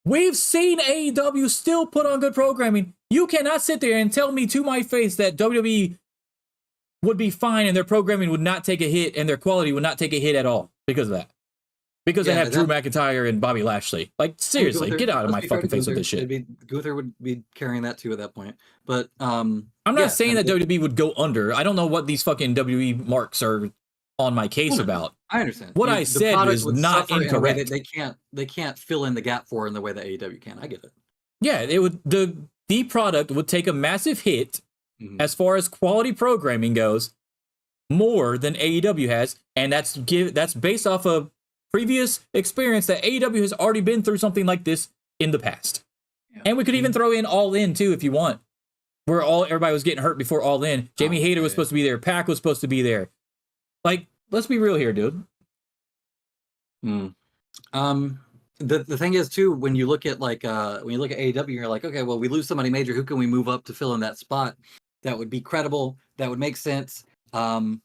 We've seen AEW still put on good programming. You cannot sit there and tell me to my face that WWE would be fine and their programming would not take a hit and their quality would not take a hit at all because of that. Because they have Drew McIntyre and Bobby Lashley. Like, seriously, get out of my fucking face with this shit. Gunther would be carrying that too at that point. But I'm not saying that WWE would go under. I don't know what these fucking WWE marks are on my case about. I understand. What I said is not incorrect. They can't fill in the gap for in the way that AEW can. I get it. Yeah, it would. The product would take a massive hit as far as quality programming goes, more than AEW has, and that's based off of previous experience that AEW has already been through something like this in the past. Yeah. And we could even throw in All In too if you want, where everybody was getting hurt before All In. Jamie Hayter was supposed to be there. Pac was supposed to be there. Like, let's be real here, dude. The thing is too, when you look at AEW, you're like, okay, well, we lose somebody major. Who can we move up to fill in that spot? That would be credible. That would make sense. And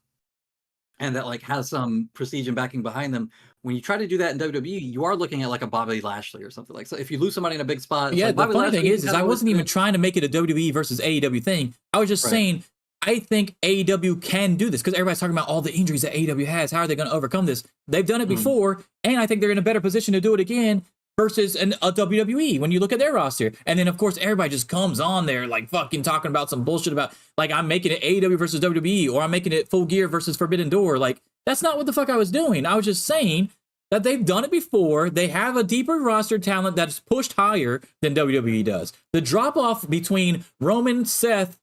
that like has some prestige and backing behind them. When you try to do that in WWE, you are looking at like a Bobby Lashley or something like. So if you lose somebody in a big spot, yeah. Like the funny thing is I wasn't even trying to make it a WWE versus AEW thing. I was just saying I think AEW can do this because everybody's talking about all the injuries that AEW has. How are they going to overcome this? They've done it before, and I think they're in a better position to do it again versus a WWE when you look at their roster. And then, of course, everybody just comes on there like fucking talking about some bullshit about like I'm making it AEW versus WWE or I'm making it Full Gear versus Forbidden Door. Like, that's not what the fuck I was doing. I was just saying that they've done it before. They have a deeper roster talent that's pushed higher than WWE does. The drop-off between Roman, Seth,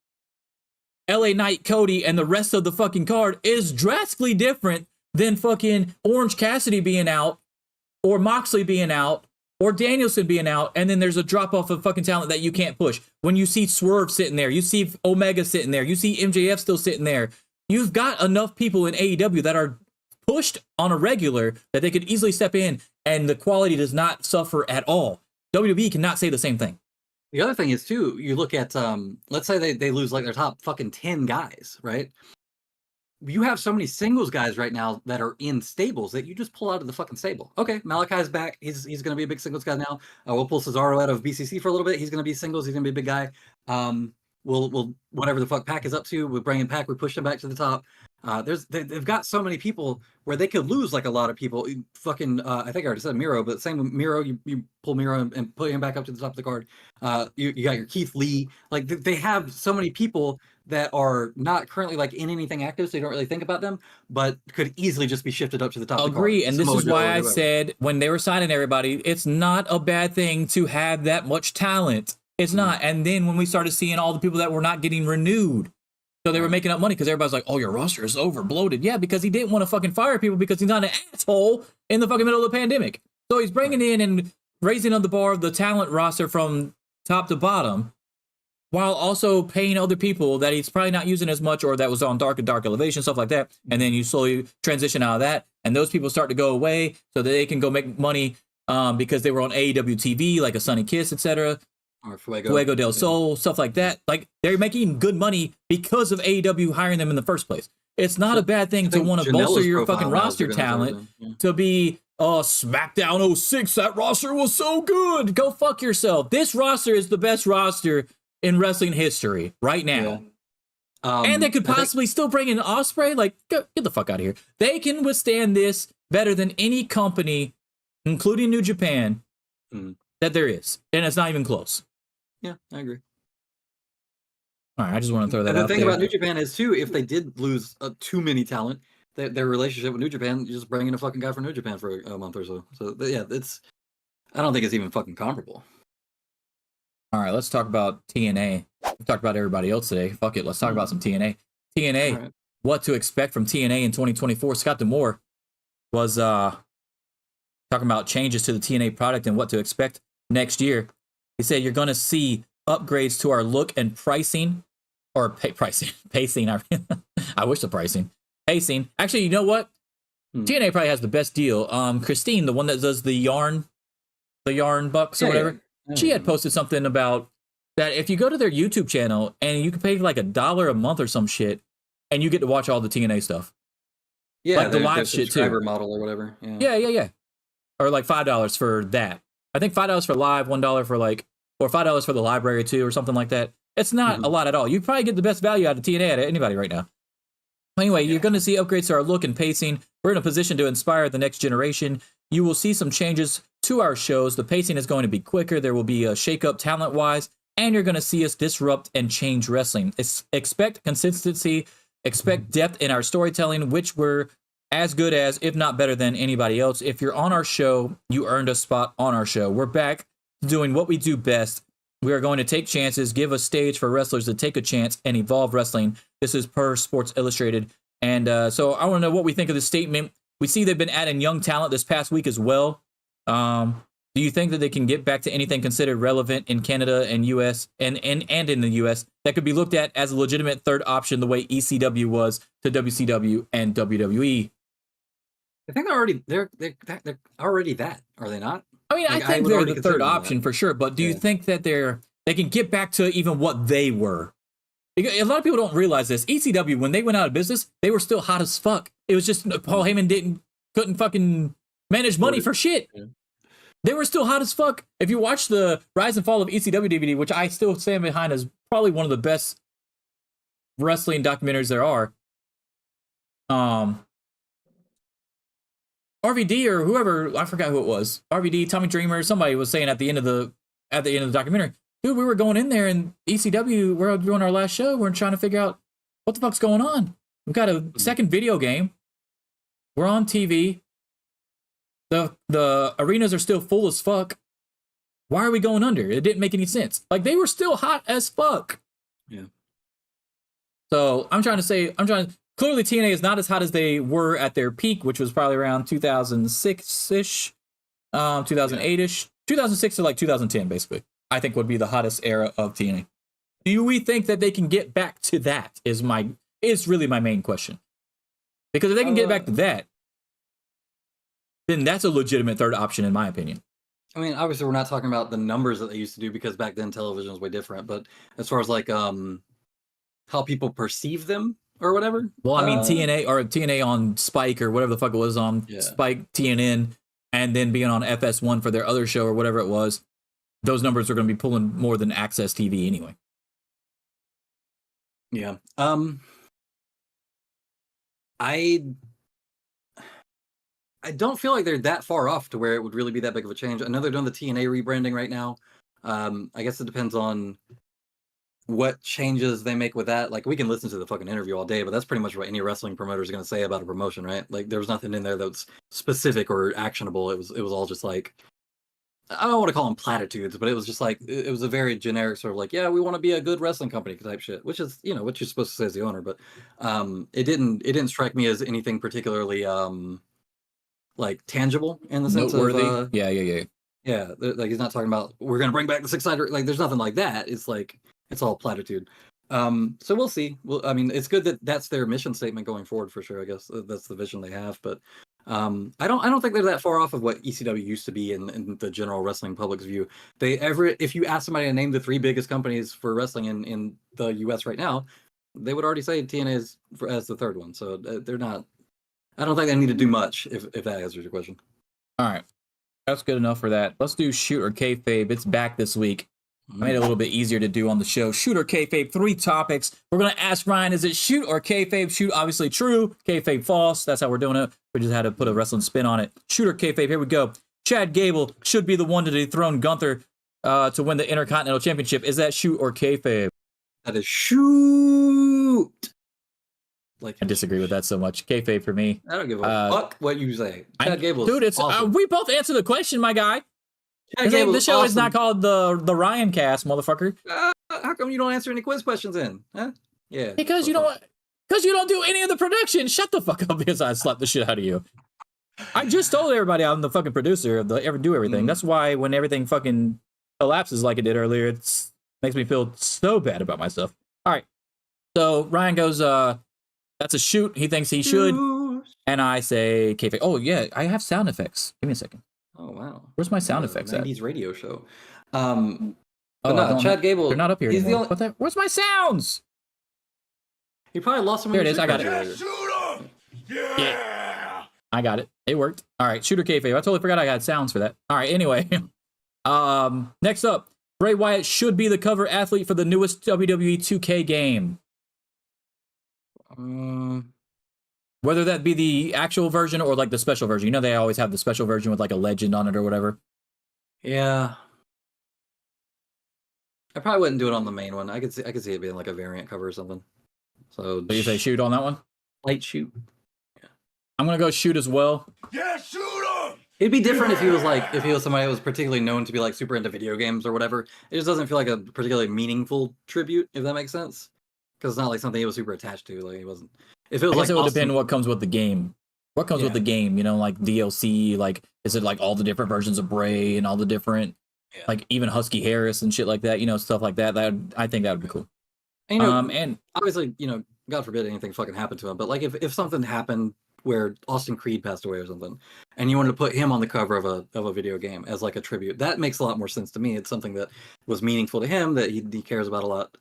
LA Knight, Cody, and the rest of the fucking card is drastically different than fucking Orange Cassidy being out, or Moxley being out, or Danielson being out, and then there's a drop-off of fucking talent that you can't push. When you see Swerve sitting there, you see Omega sitting there, you see MJF still sitting there, you've got enough people in AEW that are pushed on a regular that they could easily step in, and the quality does not suffer at all. WWE cannot say the same thing. The other thing is too, you look at let's say they lose like their top fucking 10 guys, right? You have so many singles guys right now that are in stables that you just pull out of the fucking stable. Okay, Malachi's back. He's going to be a big singles guy now. We'll pull Cesaro out of BCC for a little bit. He's going to be singles. He's going to be a big guy. We'll whatever the fuck Pac is up to, we bring in Pac. We push him back to the top. They've got so many people where they could lose like a lot of people. Fucking, I think I already said Miro, but same with Miro. You pull Miro and put him back up to the top of the card. You got your Keith Lee. Like they have so many people that are not currently like in anything active, so you don't really think about them, but could easily just be shifted up to the top. Agree, of the card. And this is why I said when they were signing everybody, it's not a bad thing to have that much talent. It's not. And then when we started seeing all the people that were not getting renewed, so they were making up money because everybody's like, oh, your roster is over bloated. Yeah, because he didn't want to fucking fire people because he's not an asshole in the fucking middle of the pandemic. So he's bringing in and raising on the bar of the talent roster from top to bottom while also paying other people that he's probably not using as much or that was on dark and dark elevation, stuff like that. And then you slowly transition out of that. And those people start to go away so that they can go make money because they were on AEW TV, like a Sunny Kiss, etc. Or Fuego. Fuego del Sol, stuff like that. Like they're making good money because of AEW hiring them in the first place. It's not So, a bad thing I to think want to bolster Janela's your profile fucking now is roster they're gonna start talent doing, yeah. to be SmackDown '06. That roster was so good. Go fuck yourself. This roster is the best roster in wrestling history right now. Yeah. And they could I think- possibly still bring in Ospreay. Like, get the fuck out of here. They can withstand this better than any company, including New Japan, that there is. And it's not even close. Yeah, I agree. All right, I just want to throw that And out the thing there. about New Japan is, too, if they did lose too many talent, their relationship with New Japan, you just bring in a fucking guy from New Japan for a month or so. So, yeah, I don't think it's even fucking comparable. All right, let's talk about TNA. We've talked about everybody else today. Fuck it, let's talk about some TNA. TNA, Right. what to expect from TNA in 2024. Scott D'Amore was talking about changes to the TNA product and what to expect next year. He said you're going to see upgrades to our look and pricing, or pacing. I wish the pricing. Pacing. Actually, you know what? TNA probably has the best deal. Christine, the one that does the yarn bucks or whatever, she had posted something about that if you go to their YouTube channel and you can pay like $1 a month or some shit, and you get to watch all the TNA stuff. Yeah, like the live shit too. Subscriber model or whatever. Yeah. Or like $5 for that. I think $5 for live, $1 for like, or $5 for the library too, or something like that. It's not a lot at all. You probably get the best value out of TNA out of anybody right now. Anyway, you're going to see upgrades to our look and pacing. We're in a position to inspire the next generation. You will see some changes to our shows. The pacing is going to be quicker. There will be a shake-up talent-wise, and you're going to see us disrupt and change wrestling. Expect consistency. Expect depth in our storytelling, which we're as good as, if not better than anybody else. If you're on our show, you earned a spot on our show. We're back to doing what we do best. We are going to take chances, give a stage for wrestlers to take a chance, and evolve wrestling. This is per Sports Illustrated. And so I want to know what we think of this statement. We see they've been adding young talent this past week as well. Do you think that they can get back to anything considered relevant in Canada and US and in the US that could be looked at as a legitimate third option the way ECW was to WCW and WWE? I think they're already that, are they not? I mean, Like, I think would they're already the consider third them option that. for sure, but do you think that they can get back to even what they were? Because a lot of people don't realize this. ECW, when they went out of business, they were still hot as fuck. It was just Paul Heyman couldn't fucking manage money for shit. Yeah. They were still hot as fuck. If you watch the Rise and Fall of ECW DVD, which I still stand behind as probably one of the best wrestling documentaries there are, RVD or whoever, I forgot who it was, RVD, Tommy Dreamer, somebody was saying at the end of the documentary, dude, we were going in there and ECW, we're doing our last show, we're trying to figure out what the fuck's going on. We've got a second video game. We're on TV. The arenas are still full as fuck. Why are we going under? It didn't make any sense. Like, they were still hot as fuck. Yeah. So clearly TNA is not as hot as they were at their peak, which was probably around 2006-ish, 2008-ish, 2006 to like 2010, basically, I think would be the hottest era of TNA. Do we think that they can get back to that is really my main question. Because if they can get back to that, then that's a legitimate third option, in my opinion. I mean, obviously, we're not talking about the numbers that they used to do because back then television was way different. But as far as like how people perceive them or whatever. Well, I mean, TNA on Spike or whatever the fuck it was on Spike, TNN, and then being on FS1 for their other show or whatever it was, those numbers are going to be pulling more than Access TV anyway. Yeah. I don't feel like they're that far off to where it would really be that big of a change. I know they're doing the TNA rebranding right now. I guess it depends on what changes they make with that. Like, we can listen to the fucking interview all day, but that's pretty much what any wrestling promoter is going to say about a promotion, right? Like, there was nothing in there that's specific or actionable. It was all just like, I don't want to call them platitudes, but it was just like, it was a very generic sort of like, yeah, we want to be a good wrestling company type shit, which is, what you're supposed to say as the owner. But it didn't strike me as anything particularly like tangible in the sense noteworthy. Of yeah, like, he's not talking about we're gonna bring back the 600. Like, there's nothing like that. It's like, it's all platitude. So we'll see. Well, I mean, it's good that that's their mission statement going forward for sure. I guess that's the vision they have. But I don't think they're that far off of what ECW used to be in the general wrestling public's view. If you ask somebody to name the 3 biggest companies for wrestling in the US right now, they would already say TNA as the 3rd one. So they're not. I don't think they need to do much if that answers your question. All right, that's good enough for that. Let's do shoot or kayfabe. It's back this week. I made it a little bit easier to do on the show. Shoot or kayfabe, 3 topics. We're going to ask Ryan, is it shoot or kayfabe? Shoot, obviously true. Kayfabe, false. That's how we're doing it. We just had to put a wrestling spin on it. Shoot or kayfabe, here we go. Chad Gable should be the one to dethrone Gunther to win the Intercontinental Championship. Is that shoot or kayfabe? That is shoot. I disagree with that so much. Kayfabe for me. I don't give a fuck what you say. Chad Gable, dude, it's awesome. We both answer the question, my guy. The show is not called the Ryan Cast, motherfucker. How come you don't answer any quiz questions in? Huh? Yeah. Because you don't do any of the production. Shut the fuck up because I slapped the shit out of you. I just told everybody I'm the fucking producer of the Ever Do Everything. That's why when everything fucking collapses like it did earlier, it makes me feel so bad about myself. All right. So Ryan goes, that's a shoot. He thinks he should. And I say kayfabe. Oh, yeah. I have sound effects. Give me a second. Oh, wow. Where's my sound effects 90s radio show. Chad Gable. They're not up here anymore. Where's my sounds? He probably lost some. Here it is. I got it. Yeah. I got it. It worked. All right. Shooter kayfabe. I totally forgot I had sounds for that. All right. Anyway. Next up. Bray Wyatt should be the cover athlete for the newest WWE 2K game. Whether that be the actual version or like the special version. You know they always have the special version with like a legend on it or whatever. Yeah. I probably wouldn't do it on the main one. I could see it being like a variant cover or something. So you say shoot on that one? Light shoot. Yeah. I'm gonna go shoot as well. Yeah, shoot him! It'd be different if he was somebody that was particularly known to be like super into video games or whatever. It just doesn't feel like a particularly meaningful tribute, if that makes sense. Because it's not like something he was super attached to. Like he wasn't. If it was, I guess it would depend what comes with the game. What comes with the game? You know, like DLC. Like, is it like all the different versions of Bray and all the different, like even Husky Harris and shit like that? You know, stuff like that. I think that would be cool. And, and obviously, God forbid anything fucking happened to him. But like, if something happened where Austin Creed passed away or something, and you wanted to put him on the cover of a video game as like a tribute, that makes a lot more sense to me. It's something that was meaningful to him that he cares about a lot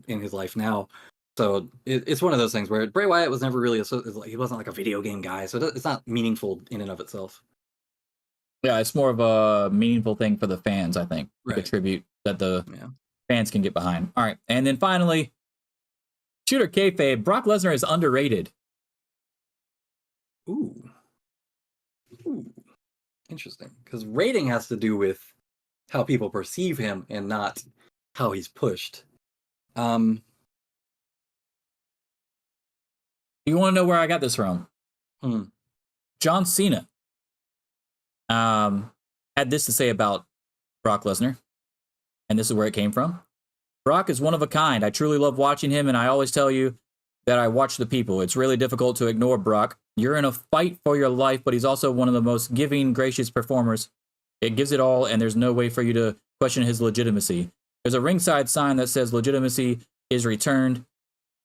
in his life now. So it's one of those things where Bray Wyatt was never really he wasn't like a video game guy, so it's not meaningful in and of itself. Yeah, it's more of a meaningful thing for the fans, I think, like a tribute that the fans can get behind. All right, and then finally, shooter kayfabe, Brock Lesnar is underrated. Ooh, interesting. Because rating has to do with how people perceive him and not how he's pushed. You want to know where I got this from? John Cena had this to say about Brock Lesnar, and this is where it came from. Brock is one of a kind. I truly love watching him, and I always tell you that I watch the people. It's really difficult to ignore Brock. You're in a fight for your life, but he's also one of the most giving, gracious performers. It gives it all, and there's no way for you to question his legitimacy. There's a ringside sign that says legitimacy is returned,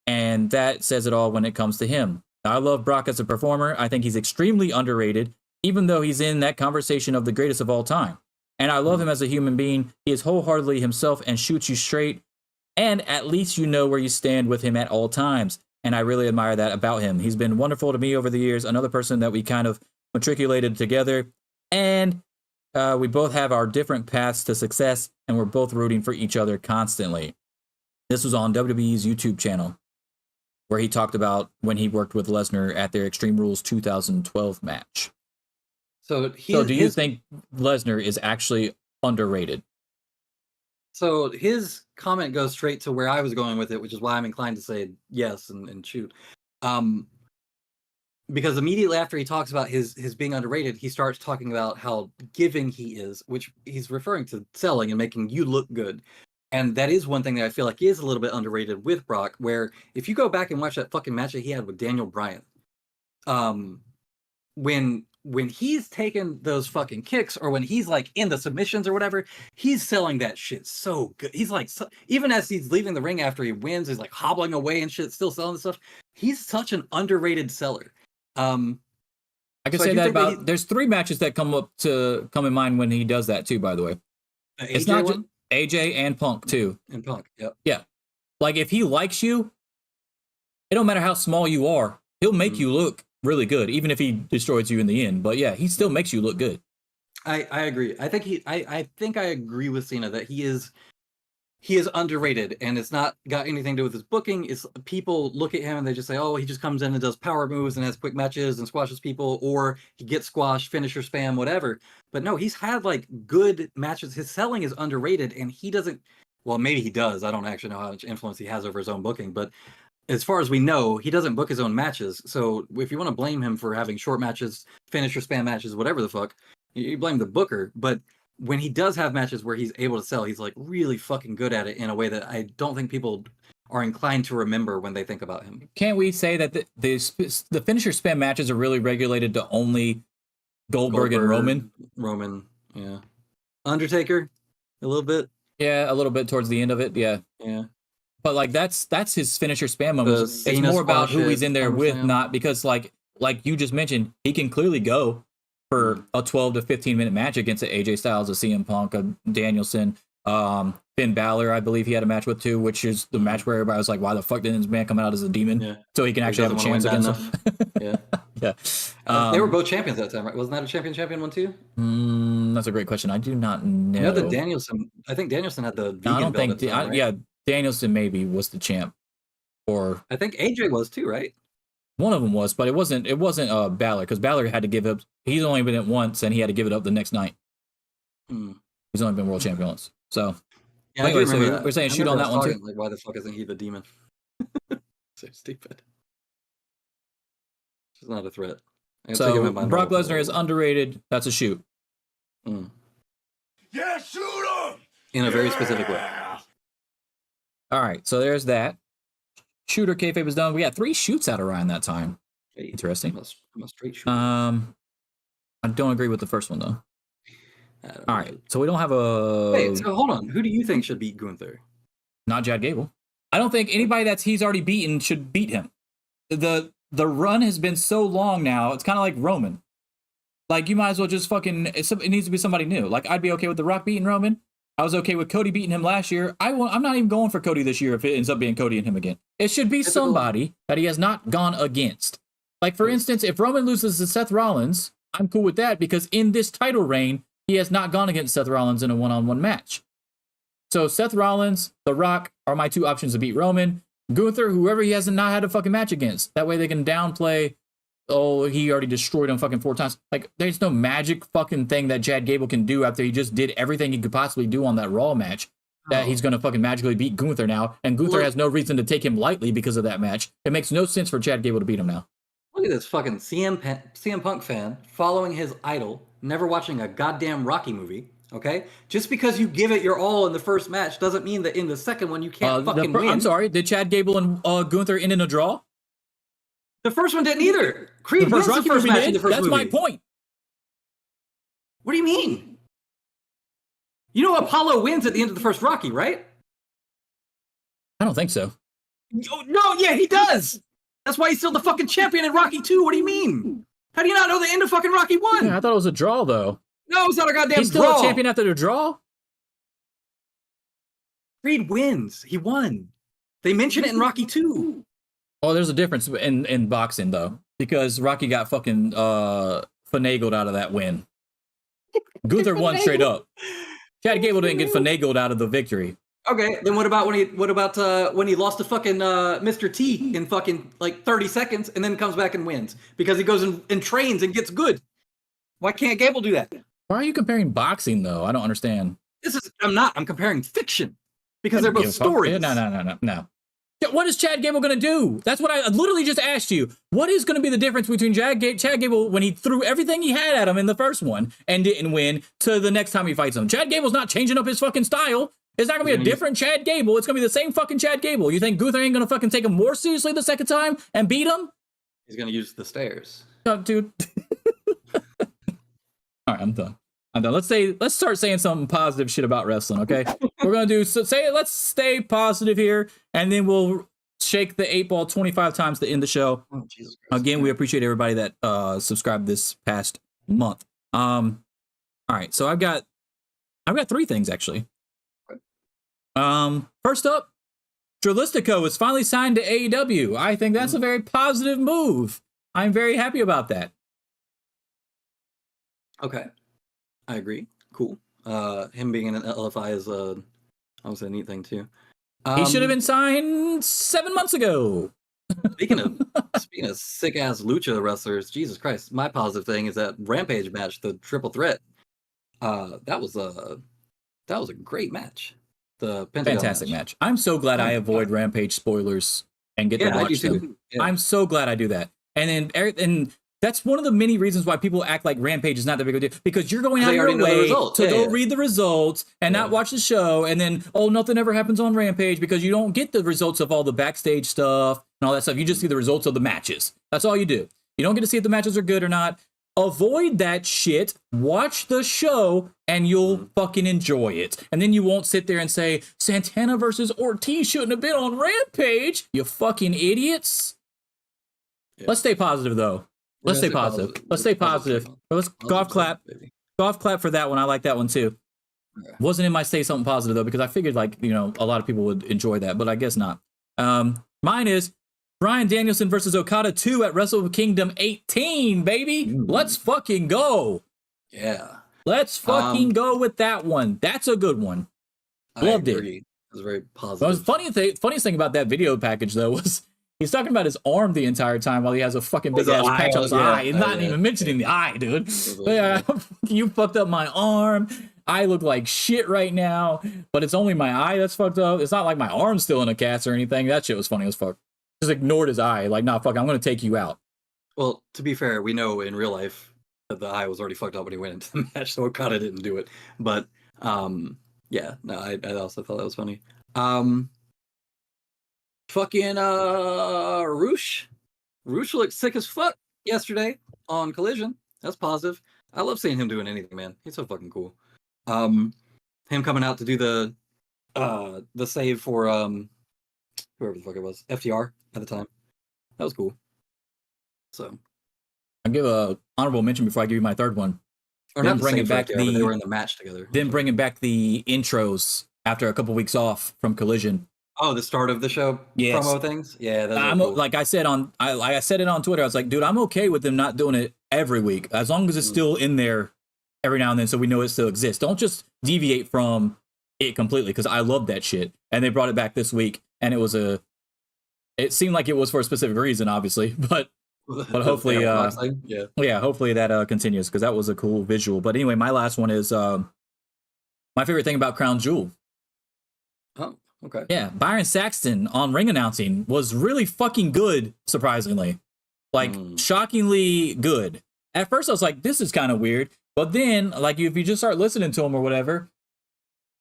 and that says it all when it comes to him. I love Brock as a performer. I think he's extremely underrated, even though he's in that conversation of the greatest of all time. And I love him as a human being. He is wholeheartedly himself and shoots you straight. And at least you know where you stand with him at all times. And I really admire that about him. He's been wonderful to me over the years. Another person that we kind of matriculated together. And we both have our different paths to success. And we're both rooting for each other constantly. This was on WWE's YouTube channel, where he talked about when he worked with Lesnar at their Extreme Rules 2012 match. So do you think Lesnar is actually underrated? So his comment goes straight to where I was going with it, which is why I'm inclined to say yes and shoot. Because immediately after he talks about his being underrated, he starts talking about how giving he is, which he's referring to selling and making you look good. And that is one thing that I feel like is a little bit underrated with Brock, where if you go back and watch that fucking match that he had with Daniel Bryan, when he's taking those fucking kicks or when he's like in the submissions or whatever, he's selling that shit so good. He's like, even as he's leaving the ring after he wins, he's like hobbling away and shit, still selling the stuff. He's such an underrated seller. I could So I say do that think that about. There's 3 matches that come in mind when he does that too. By the way, the it's AJ not just one AJ and Punk too. and Punk. Yep. Yeah, like if he likes you, it don't matter how small you are, he'll make you look really good, even if he destroys you in the end. But yeah, he still makes you look good. I agree. I think I agree with Cena that he is underrated, and it's not got anything to do with his booking. It's people look at him and they just say, oh, he just comes in and does power moves and has quick matches and squashes people, or he gets squashed, finisher spam, whatever. But no, he's had like good matches. His selling is underrated, and he doesn't. Well, maybe he does. I don't actually know how much influence he has over his own booking, but as far as we know, he doesn't book his own matches. So if you want to blame him for having short matches, finisher spam matches, whatever the fuck, you blame the booker. But when he does have matches where he's able to sell, he's like really fucking good at it in a way that I don't think people are inclined to remember when they think about him. Can't we say that the finisher spam matches are really regulated to only Goldberg and Roman? Roman, yeah. Undertaker, a little bit. Yeah, a little bit towards the end of it, yeah. Yeah. But like that's his finisher spam moments. It's Cena more about who squash he's in there with, not because like you just mentioned, he can clearly go for a 12 to 15-minute match against an AJ Styles, a CM Punk, a Danielson, Finn Balor, I believe he had a match with too, which is the match where everybody was like, why the fuck didn't this man come out as a demon? Yeah. So he can actually have a chance against him. Yeah. Yeah. They were both champions that time, right? Wasn't that a champion one too? That's a great question. I do not know. You know that Danielson, I think Danielson had the vegan I don't belt think, right? yeah, Danielson maybe was the champ. Or I think AJ was too, right? one of them was, but it wasn't Balor, because Balor had to give up. He's only been it once, and he had to give it up the next night. He's only been world champion once. So, yeah, anyway, I do remember so that. we're saying shoot on that one too. Like, why the fuck isn't he the demon? So stupid. It's not a threat. So Brock Lesnar is underrated. That's a shoot. Yeah, shoot him! In a very specific way. All right, so there's that. Shooter kayfabe is done. We got 3 shoots out of Ryan that time. Hey, Interesting. I'm a straight shooter. I don't agree with the first one though. All right, so we don't have a. Wait, so hold on. Who do you think should beat Gunther? Not Chad Gable. I don't think anybody he's already beaten should beat him. The run has been so long now. It's kind of like Roman. Like you might as well just fucking. It needs to be somebody new. Like I'd be okay with The Rock beating Roman. I was okay with Cody beating him last year. I'm not even going for Cody this year if it ends up being Cody and him again. It should be somebody that he has not gone against. Like, for instance, if Roman loses to Seth Rollins, I'm cool with that because in this title reign, he has not gone against Seth Rollins in a one-on-one match. So Seth Rollins, The Rock are my 2 options to beat Roman. Gunther, whoever he hasn't not had a fucking match against. That way they can downplay, oh, he already destroyed him fucking 4 times. Like, there's no magic fucking thing that Chad Gable can do after he just did everything he could possibly do on that Raw match. That he's going to fucking magically beat Gunther now. And Gunther has no reason to take him lightly because of that match. It makes no sense for Chad Gable to beat him now. Look at this fucking CM Punk fan following his idol, never watching a goddamn Rocky movie. Okay, just because you give it your all in the first match doesn't mean that in the second one you can't fucking win. I'm sorry, did Chad Gable and Gunther end in a draw? The first one didn't either. Creed wins the first match in the first movie. That's my point. What do you mean? You know Apollo wins at the end of the first Rocky, right? I don't think so. No, yeah, he does. That's why he's still the fucking champion in Rocky 2. What do you mean? How do you not know the end of fucking Rocky 1? Yeah, I thought it was a draw, though. No, it's not a goddamn draw. He's still a champion after the draw? Creed wins. He won. They mention it in Rocky 2. Oh, there's a difference in boxing, though. Because Rocky got fucking finagled out of that win. Gunther won straight up. Chad Gable didn't get finagled out of the victory. Okay, then what about when he lost to fucking Mr. T in fucking like 30 seconds and then comes back and wins because he goes and trains and gets good? Why can't Gable do that? Why are you comparing boxing though? I don't understand. I'm comparing fiction because they're both stories. No. What is Chad Gable going to do? That's what I literally just asked you. What is going to be the difference between Chad Gable when he threw everything he had at him in the first one and didn't win to the next time he fights him? Chad Gable's not changing up his fucking style. It's not going to be a different Chad Gable. It's going to be the same fucking Chad Gable. You think Gunther ain't going to fucking take him more seriously the second time and beat him? He's going to use the stairs. Dude. All right, I'm done. Let's start saying some positive shit about wrestling, okay? We're going to let's stay positive here, and then we'll shake the 8 ball 25 times to end the show. Oh, Jesus Christ. Again, we appreciate everybody that subscribed this past month. All right, so I've got 3 things actually. First up, Dralistico is finally signed to AEW. I think that's a very positive move. I'm very happy about that. Okay, I agree. Cool. Him being in an LFI is obviously a neat thing too. He should have been signed 7 months ago. Speaking of sick ass lucha wrestlers, Jesus Christ! My positive thing is that Rampage match, the triple threat. That was a great match. The Pentagon Fantastic match. I'm so glad I avoid Rampage spoilers and get to watch them. Yeah. I'm so glad I do that. And that's one of the many reasons why people act like Rampage is not that big of a deal, because you're going out of your way to go read the results and not watch the show, and then, oh, nothing ever happens on Rampage because you don't get the results of all the backstage stuff and all that stuff. You just see the results of the matches. That's all you do. You don't get to see if the matches are good or not. Avoid that shit, watch the show, and you'll fucking enjoy it. And then you won't sit there and say, Santana versus Ortiz shouldn't have been on Rampage, you fucking idiots. Yeah. Let's stay positive, though. Let's stay positive. Let's stay positive. Let's golf clap. Golf clap for that one. I like that one, too. Okay. Wasn't in my stay something positive, though, because I figured, like, you know, a lot of people would enjoy that, but I guess not. Mine is Bryan Danielson versus Okada 2 at Wrestle Kingdom 18, baby. Let's fucking go. Yeah. Let's fucking go with that one. That's a good one. Loved it. It was very positive. The funniest thing about that video package, though, was he's talking about his arm the entire time while he has a fucking big-ass patch on his eye. He's not even mentioning the eye, dude. Yeah, you fucked up my arm. I look like shit right now, but it's only my eye that's fucked up. It's not like my arm's still in a cast or anything. That shit was funny as fuck. Just ignored his eye. Like, nah, fuck, I'm going to take you out. Well, to be fair, we know in real life that the eye was already fucked up when he went into the match, so Okada didn't do it. But, yeah, no, I also thought that was funny. Fucking, Roosh. Roosh looked sick as fuck yesterday on Collision. That's positive. I love seeing him doing anything, man. He's so fucking cool. Him coming out to do the save for, whoever the fuck it was, FTR at the time. That was cool. So, I'll give a honorable mention before I give you my third one. Or not bringing back FTR, they were in the match together. Then bringing back the intros after a couple weeks off from Collision. Oh, the start of the show promo things. Yeah, that's cool. Like I said I said it on Twitter. I was like, dude, I'm okay with them not doing it every week as long as it's still in there every now and then, so we know it still exists. Don't just deviate from it completely, because I love that shit. And they brought it back this week, and it seemed like it was for a specific reason, obviously, but hopefully, hopefully that continues, because that was a cool visual. But anyway, my last one is my favorite thing about Crown Jewel. Oh, okay. Yeah, Byron Saxton on ring announcing was really fucking good, surprisingly. Like, shockingly good. At first, I was like, this is kind of weird. But then, like, if you just start listening to him or whatever,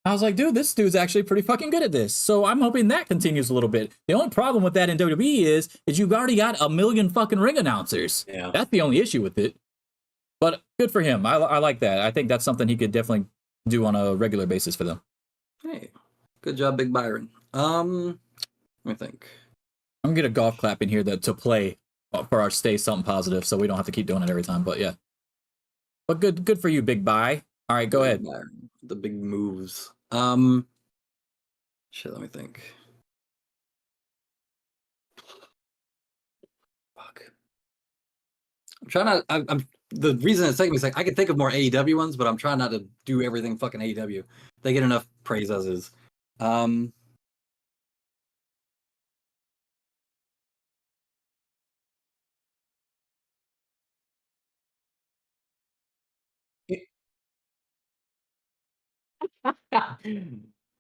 I was like, dude, this dude's actually pretty fucking good at this. So I'm hoping that continues a little bit. The only problem with that in WWE is you've already got a million fucking ring announcers. Yeah. That's the only issue with it. But good for him. I like that. I think that's something he could definitely do on a regular basis for them. Hey, good job, Big Byron. Let me think. I'm gonna get a golf clap in here to play for our stay something positive, so we don't have to keep doing it every time. But yeah, but good for you, Big By. All right, go ahead. Byron. The big moves. Shit, let me think. Fuck. I'm trying to. I'm the reason it's taking me is like I can think of more AEW ones, but I'm trying not to do everything fucking AEW. They get enough praise as is. Yeah,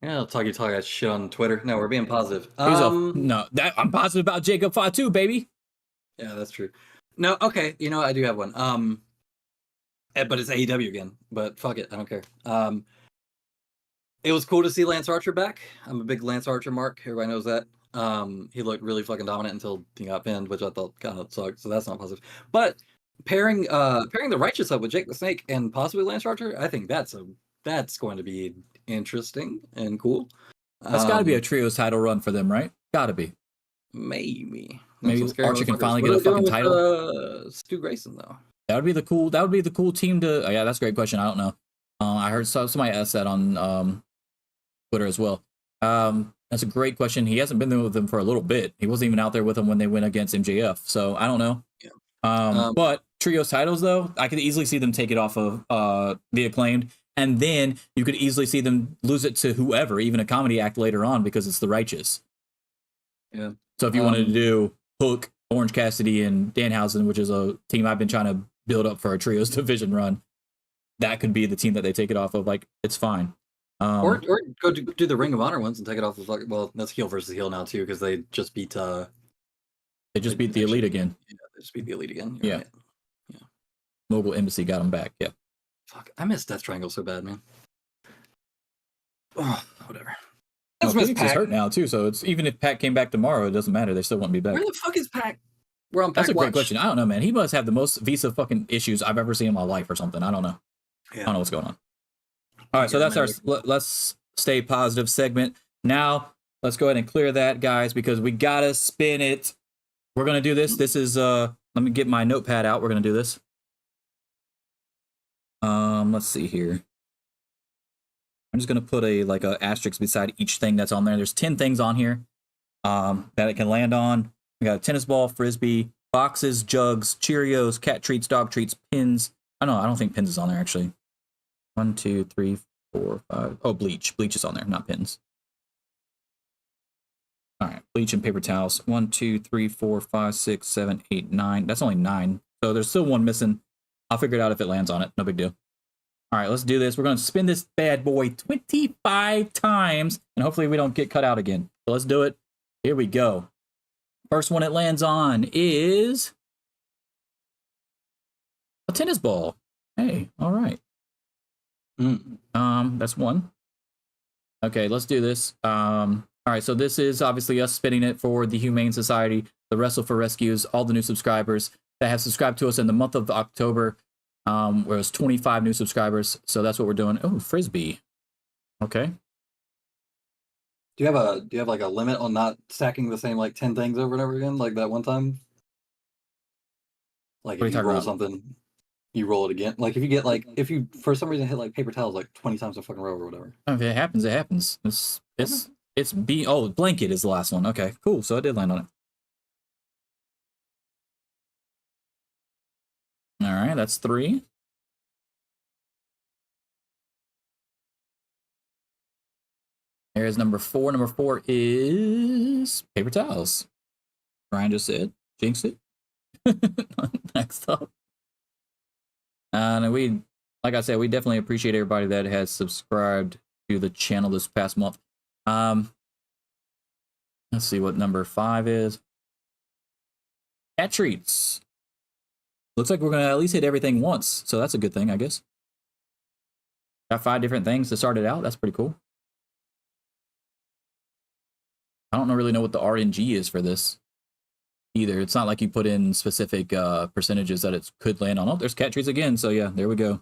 I'll talk that shit on Twitter. No, we're being positive. I'm positive about Jacob Fatu, baby. Yeah, that's true. No, okay, you know what? I do have one. But it's AEW again. But fuck it, I don't care. It was cool to see Lance Archer back. I'm a big Lance Archer mark. Everybody knows that. He looked really fucking dominant until he got pinned, which I thought kind of sucked. So that's not positive. But pairing the Righteous up with Jake the Snake and possibly Lance Archer, I think that's going to be interesting and cool. That's got to be a trios title run for them, right? Got to be. Maybe. Maybe Archer can finally What get are a they doing fucking with title. Stu Grayson though? That would be the cool. That would be the cool team to. Yeah, that's a great question. I don't know. I heard somebody asked that on Twitter as well. That's a great question. He hasn't been there with them for a little bit. He wasn't even out there with them when they went against MJF. So I don't know. Yeah. But trios titles though, I could easily see them take it off of the Acclaimed, and then you could easily see them lose it to whoever, even a comedy act later on, because it's the Righteous. Yeah. So if you wanted to do Hook, Orange Cassidy, and Danhausen, which is a team I've been trying to build up for a trios division run, that could be the team that they take it off of. Like, it's fine. Or go do the Ring of Honor ones and take it off of well, that's heel versus heel now too, because they just beat the Elite again. Yeah, they just beat the Elite again. Yeah. Right. Yeah. Mobile Embassy got them back. Yeah. Fuck, I miss Death Triangle so bad, man. Oh, whatever. No, Phoenix is hurt now too, so it's even if Pac came back tomorrow, it doesn't matter. They still won't be back. Where the fuck is Pac? We're on Pac That's a great question. I don't know, man. He must have the most Visa fucking issues I've ever seen in my life or something. I don't know. Yeah. I don't know what's going on. All right, so that's our let's stay positive segment. Now, let's go ahead and clear that, guys, because we gotta spin it. We're gonna do this. This is let me get my notepad out. We're gonna do this. Let's see here. I'm just gonna put a asterisk beside each thing that's on there. There's 10 things on here that it can land on. We got a tennis ball, frisbee, boxes, jugs, Cheerios, cat treats, dog treats, pins. I don't think pins is on there actually. 1, 2, 3, 4, 5. Oh, bleach. Bleach is on there, not pins. All right, bleach and paper towels. 1, 2, 3, 4, 5, 6, 7, 8, 9. That's only 9. So there's still one missing. I'll figure it out if it lands on it. No big deal. All right, let's do this. We're going to spin this bad boy 25 times, and hopefully we don't get cut out again. So let's do it. Here we go. First one it lands on is a tennis ball. Hey, all right. That's one. Okay, let's do this. All right, so this is obviously us spinning it for the Humane Society, the Wrestle for Rescues, all the new subscribers that have subscribed to us in the month of October. Where it was 25 new subscribers. So that's what we're doing. Oh, frisbee. Okay. Do you have like a limit on not stacking the same like 10 things over and over again, like that one time? Like if you roll something, you roll it again. Like if you for some reason hit like paper towels like 20 times a fucking row or whatever. Oh, if it happens, it happens. It's blanket is the last one. Okay, cool. So I did land on it. All right, that's 3. There's number 4. Number 4 is paper towels. Brian just said, jinx it. Next up. And we, like I said, we definitely appreciate everybody that has subscribed to the channel this past month. Let's see what number 5 is. Cat treats. Looks like we're going to at least hit everything once. So that's a good thing, I guess. Got 5 different things to start it out. That's pretty cool. I don't really know what the RNG is for this either. It's not like you put in specific percentages that it could land on. Oh, there's cat treats again. So yeah, there we go.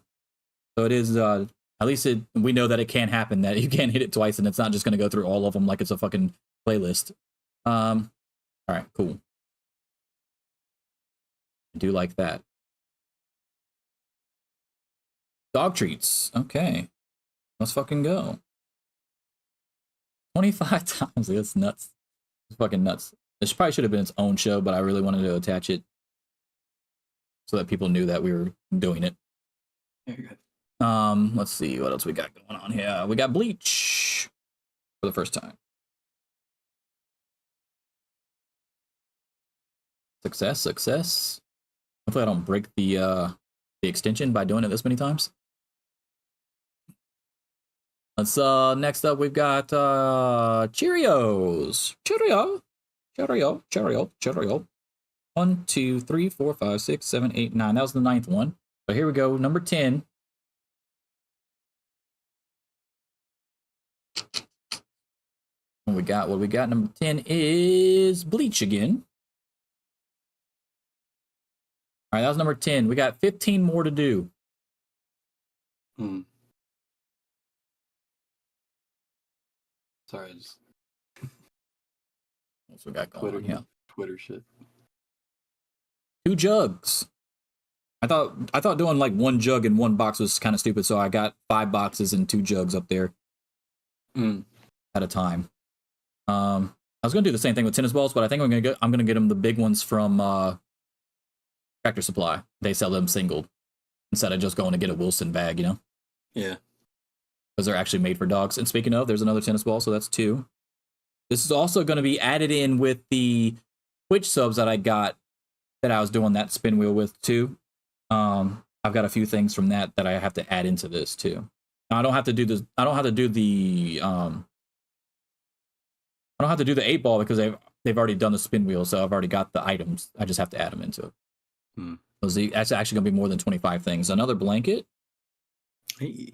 So it is, at least we know that it can happen, that you can't hit it twice and it's not just going to go through all of them like it's a fucking playlist. All right, cool. I do like that. Dog treats. Okay. Let's fucking go. 25 times. That's nuts. It's fucking nuts. This probably should have been its own show, but I really wanted to attach it so that people knew that we were doing it. There you go. Let's see what else we got going on here. We got bleach for the first time. Success, success. Hopefully I don't break the extension by doing it this many times. Let's next up we've got Cheerios. Cheerio. 1, 2, 3, 4, 5, 6, 7, 8, 9. That was the 9th one. So here we go, number 10. What we got number 10 is bleach again. All right, that was number 10. We got 15 more to do. Sorry, I just What's we got going on? Yeah. Twitter shit. 2 jugs. I thought doing like 1 jug in 1 box was kind of stupid, so I got 5 boxes and 2 jugs up there at a time. I was gonna do the same thing with tennis balls, but I think I'm gonna get them the big ones from Tractor Supply. They sell them singled instead of just going to get a Wilson bag, you know? Yeah. Because they're actually made for dogs. And speaking of, there's another tennis ball, so that's 2. This is also going to be added in with the Twitch subs that I got that I was doing that spin wheel with too. I've got a few things from that I have to add into this too. Now, I don't have to do this. I don't have to do the 8 ball because they've already done the spin wheel, so I've already got the items. I just have to add them into it. That's actually going to be more than 25 things. Another blanket. Hey.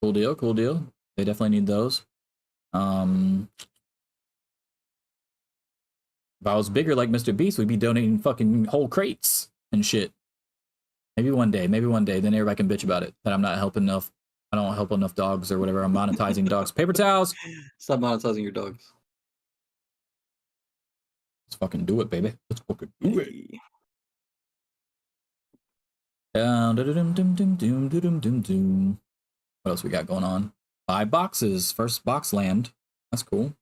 Cool deal. Cool deal. They definitely need those. If I was bigger like Mr. Beast, we'd be donating fucking whole crates and shit. Maybe one day. Then everybody can bitch about it that I'm not helping enough. I don't help enough dogs or whatever. I'm monetizing dogs. Paper towels. Stop monetizing your dogs. Let's fucking do it, baby. Let's fucking do it. Down. What else we got going on? 5 boxes. First box land. That's cool.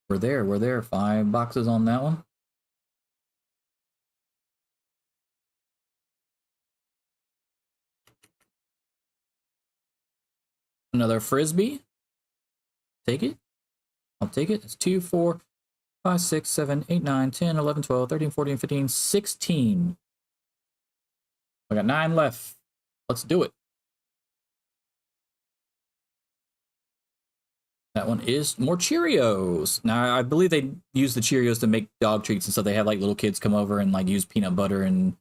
We're there. 5 boxes on that one. Another frisbee. Take it. I'll take it. It's 2, 4, 5, 6, 7, 8, 9, 10, 11, 12, 13, 14, 15, 16. I got 9 left. Let's do it. That one is more Cheerios. Now, I believe they use the Cheerios to make dog treats, and so they have like little kids come over and like use peanut butter and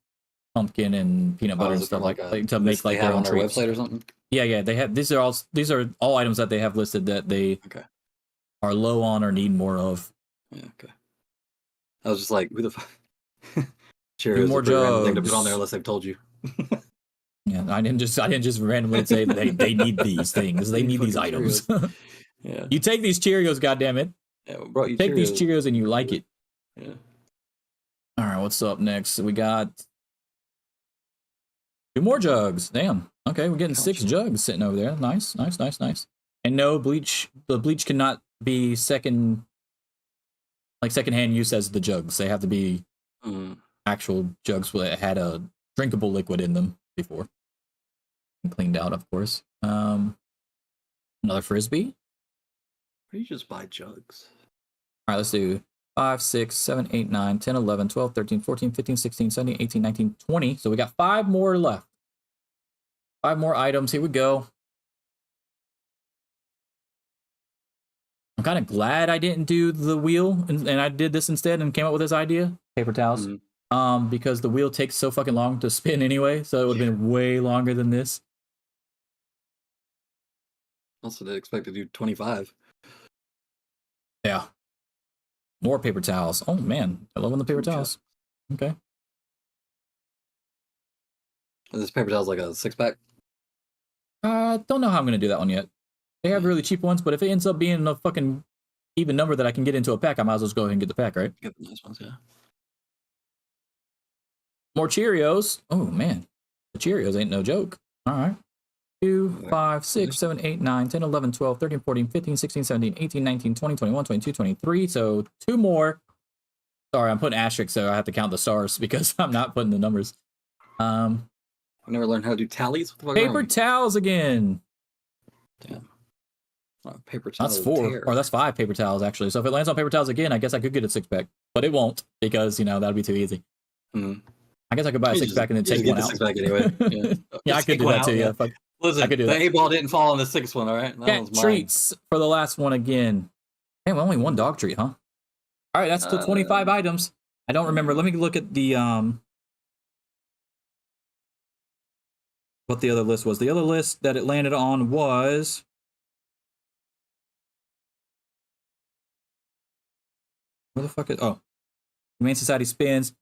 pumpkin and peanut butter and stuff like to make like their own treats. Website or something. Yeah. They have these are all items that they have listed that they are low on or need more of. Yeah. Okay. I was just like, who the fuck? Cheerios more is a pretty random thing to jugs. put on there unless they've told you. Yeah, I didn't just randomly say they need these things. They need these items. Yeah. You take these Cheerios, goddammit. Yeah, we brought you take Cheerios. These Cheerios and you like it. Yeah. All right, what's up next? We got 2 more jugs. Damn. Okay, we're getting 6 jugs sitting over there. Nice. And no, bleach. The bleach cannot be secondhand use as the jugs. They have to be actual jugs that had a drinkable liquid in them before. And cleaned out, of course. Another frisbee. Or you just buy jugs. All right, let's do 5, 6, 7, 8, 9, 10, 11, 12, 13, 14, 15, 16, 17, 18, 19, 20. So we got 5 more left. 5 more items. Here we go. I'm kind of glad I didn't do the wheel and I did this instead and came up with this idea. Paper towels. Because the wheel takes so fucking long to spin anyway, so it would have been way longer than this. Also, they expect to do 25. Yeah. More paper towels. Oh man, I love the paper towels. Okay. Is this paper towels like a 6-pack? I don't know how I'm gonna do that one yet. They have really cheap ones, but if it ends up being a fucking even number that I can get into a pack, I might as well just go ahead and get the pack, right? Get the nice ones, yeah. More Cheerios. Oh man, the Cheerios ain't no joke. All right. 2, 5, 6, 7, 8, 9, 10, 11, 12, 13, 14, 15, 16, 17, 18, 19, 20, 21, 22, 23. So 2 more. Sorry, I'm putting asterisks, so I have to count the stars because I'm not putting the numbers. I never learned how to do tallies. What the fuck paper towels again. Damn. Oh, paper towels. That's 4, or that's 5 paper towels actually. So if it lands on paper towels again, I guess I could get a 6-pack, but it won't because that'd be too easy. I guess I could buy a 6-pack and then take one out. 6-pack anyway. Yeah, yeah, I could do that too. Yeah, fuck. Listen, I could do the that. 8-ball didn't fall on the 6th one. All right. Cat treats for the last one again. Damn, only 1 dog treat, huh? All right, that's still 25 items. I don't remember. Let me look at the what the other list was. The other list that it landed on was where the fuck is Humane Society spins,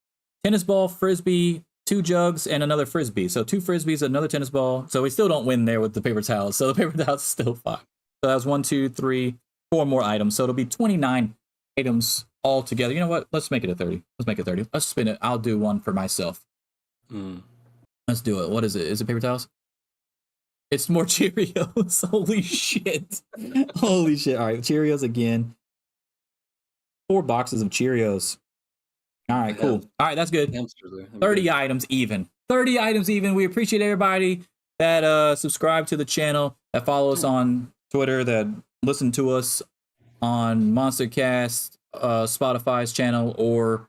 tennis ball, frisbee, 2 jugs, and another frisbee. So 2 frisbees, another tennis ball. So we still don't win there with the paper towels. So the paper towels is still 5. So that's 1, 2, 3, 4 more items. So it'll be 29 items all together. You know what? Let's make it a 30. Let's make it 30. Let's spin it. I'll do one for myself. Let's do it. What is it? Is it paper towels? It's more Cheerios. Holy shit. Holy shit. All right, Cheerios again. 4 boxes of Cheerios. All right, cool. All right, that's good. 30 items even. 30 items even. We appreciate everybody that subscribe to the channel, that follow us on Twitter, that listen to us on MonsterCast, Spotify's channel, or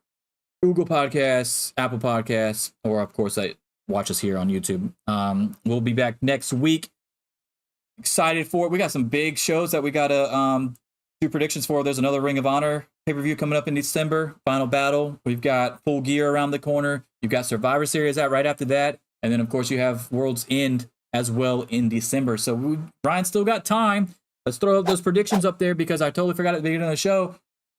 Google Podcasts, Apple Podcasts, or of course, watch us here on YouTube. We'll be back next week. Excited for it. We got some big shows that we got to do predictions for. There's another Ring of Honor pay-per-view coming up in December. Final Battle. We've got Full Gear around the corner. You've got Survivor Series out right after that. And then, of course, you have World's End as well in December. So Ryan still got time. Let's throw up those predictions up there because I totally forgot at the beginning of the show.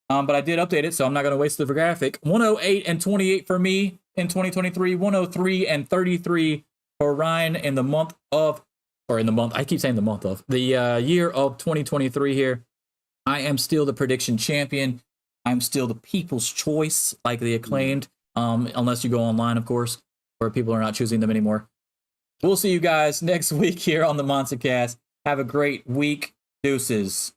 But I did update it, so I'm not going to waste the graphic. 108 and 28 for me in 2023. 103 and 33 for Ryan in the month of, I keep saying the month of, the year of 2023 here. I am still the prediction champion. I'm still the people's choice, like the Acclaimed, unless you go online, of course, where people are not choosing them anymore. We'll see you guys next week here on the MonsterCast. Have a great week. Deuces.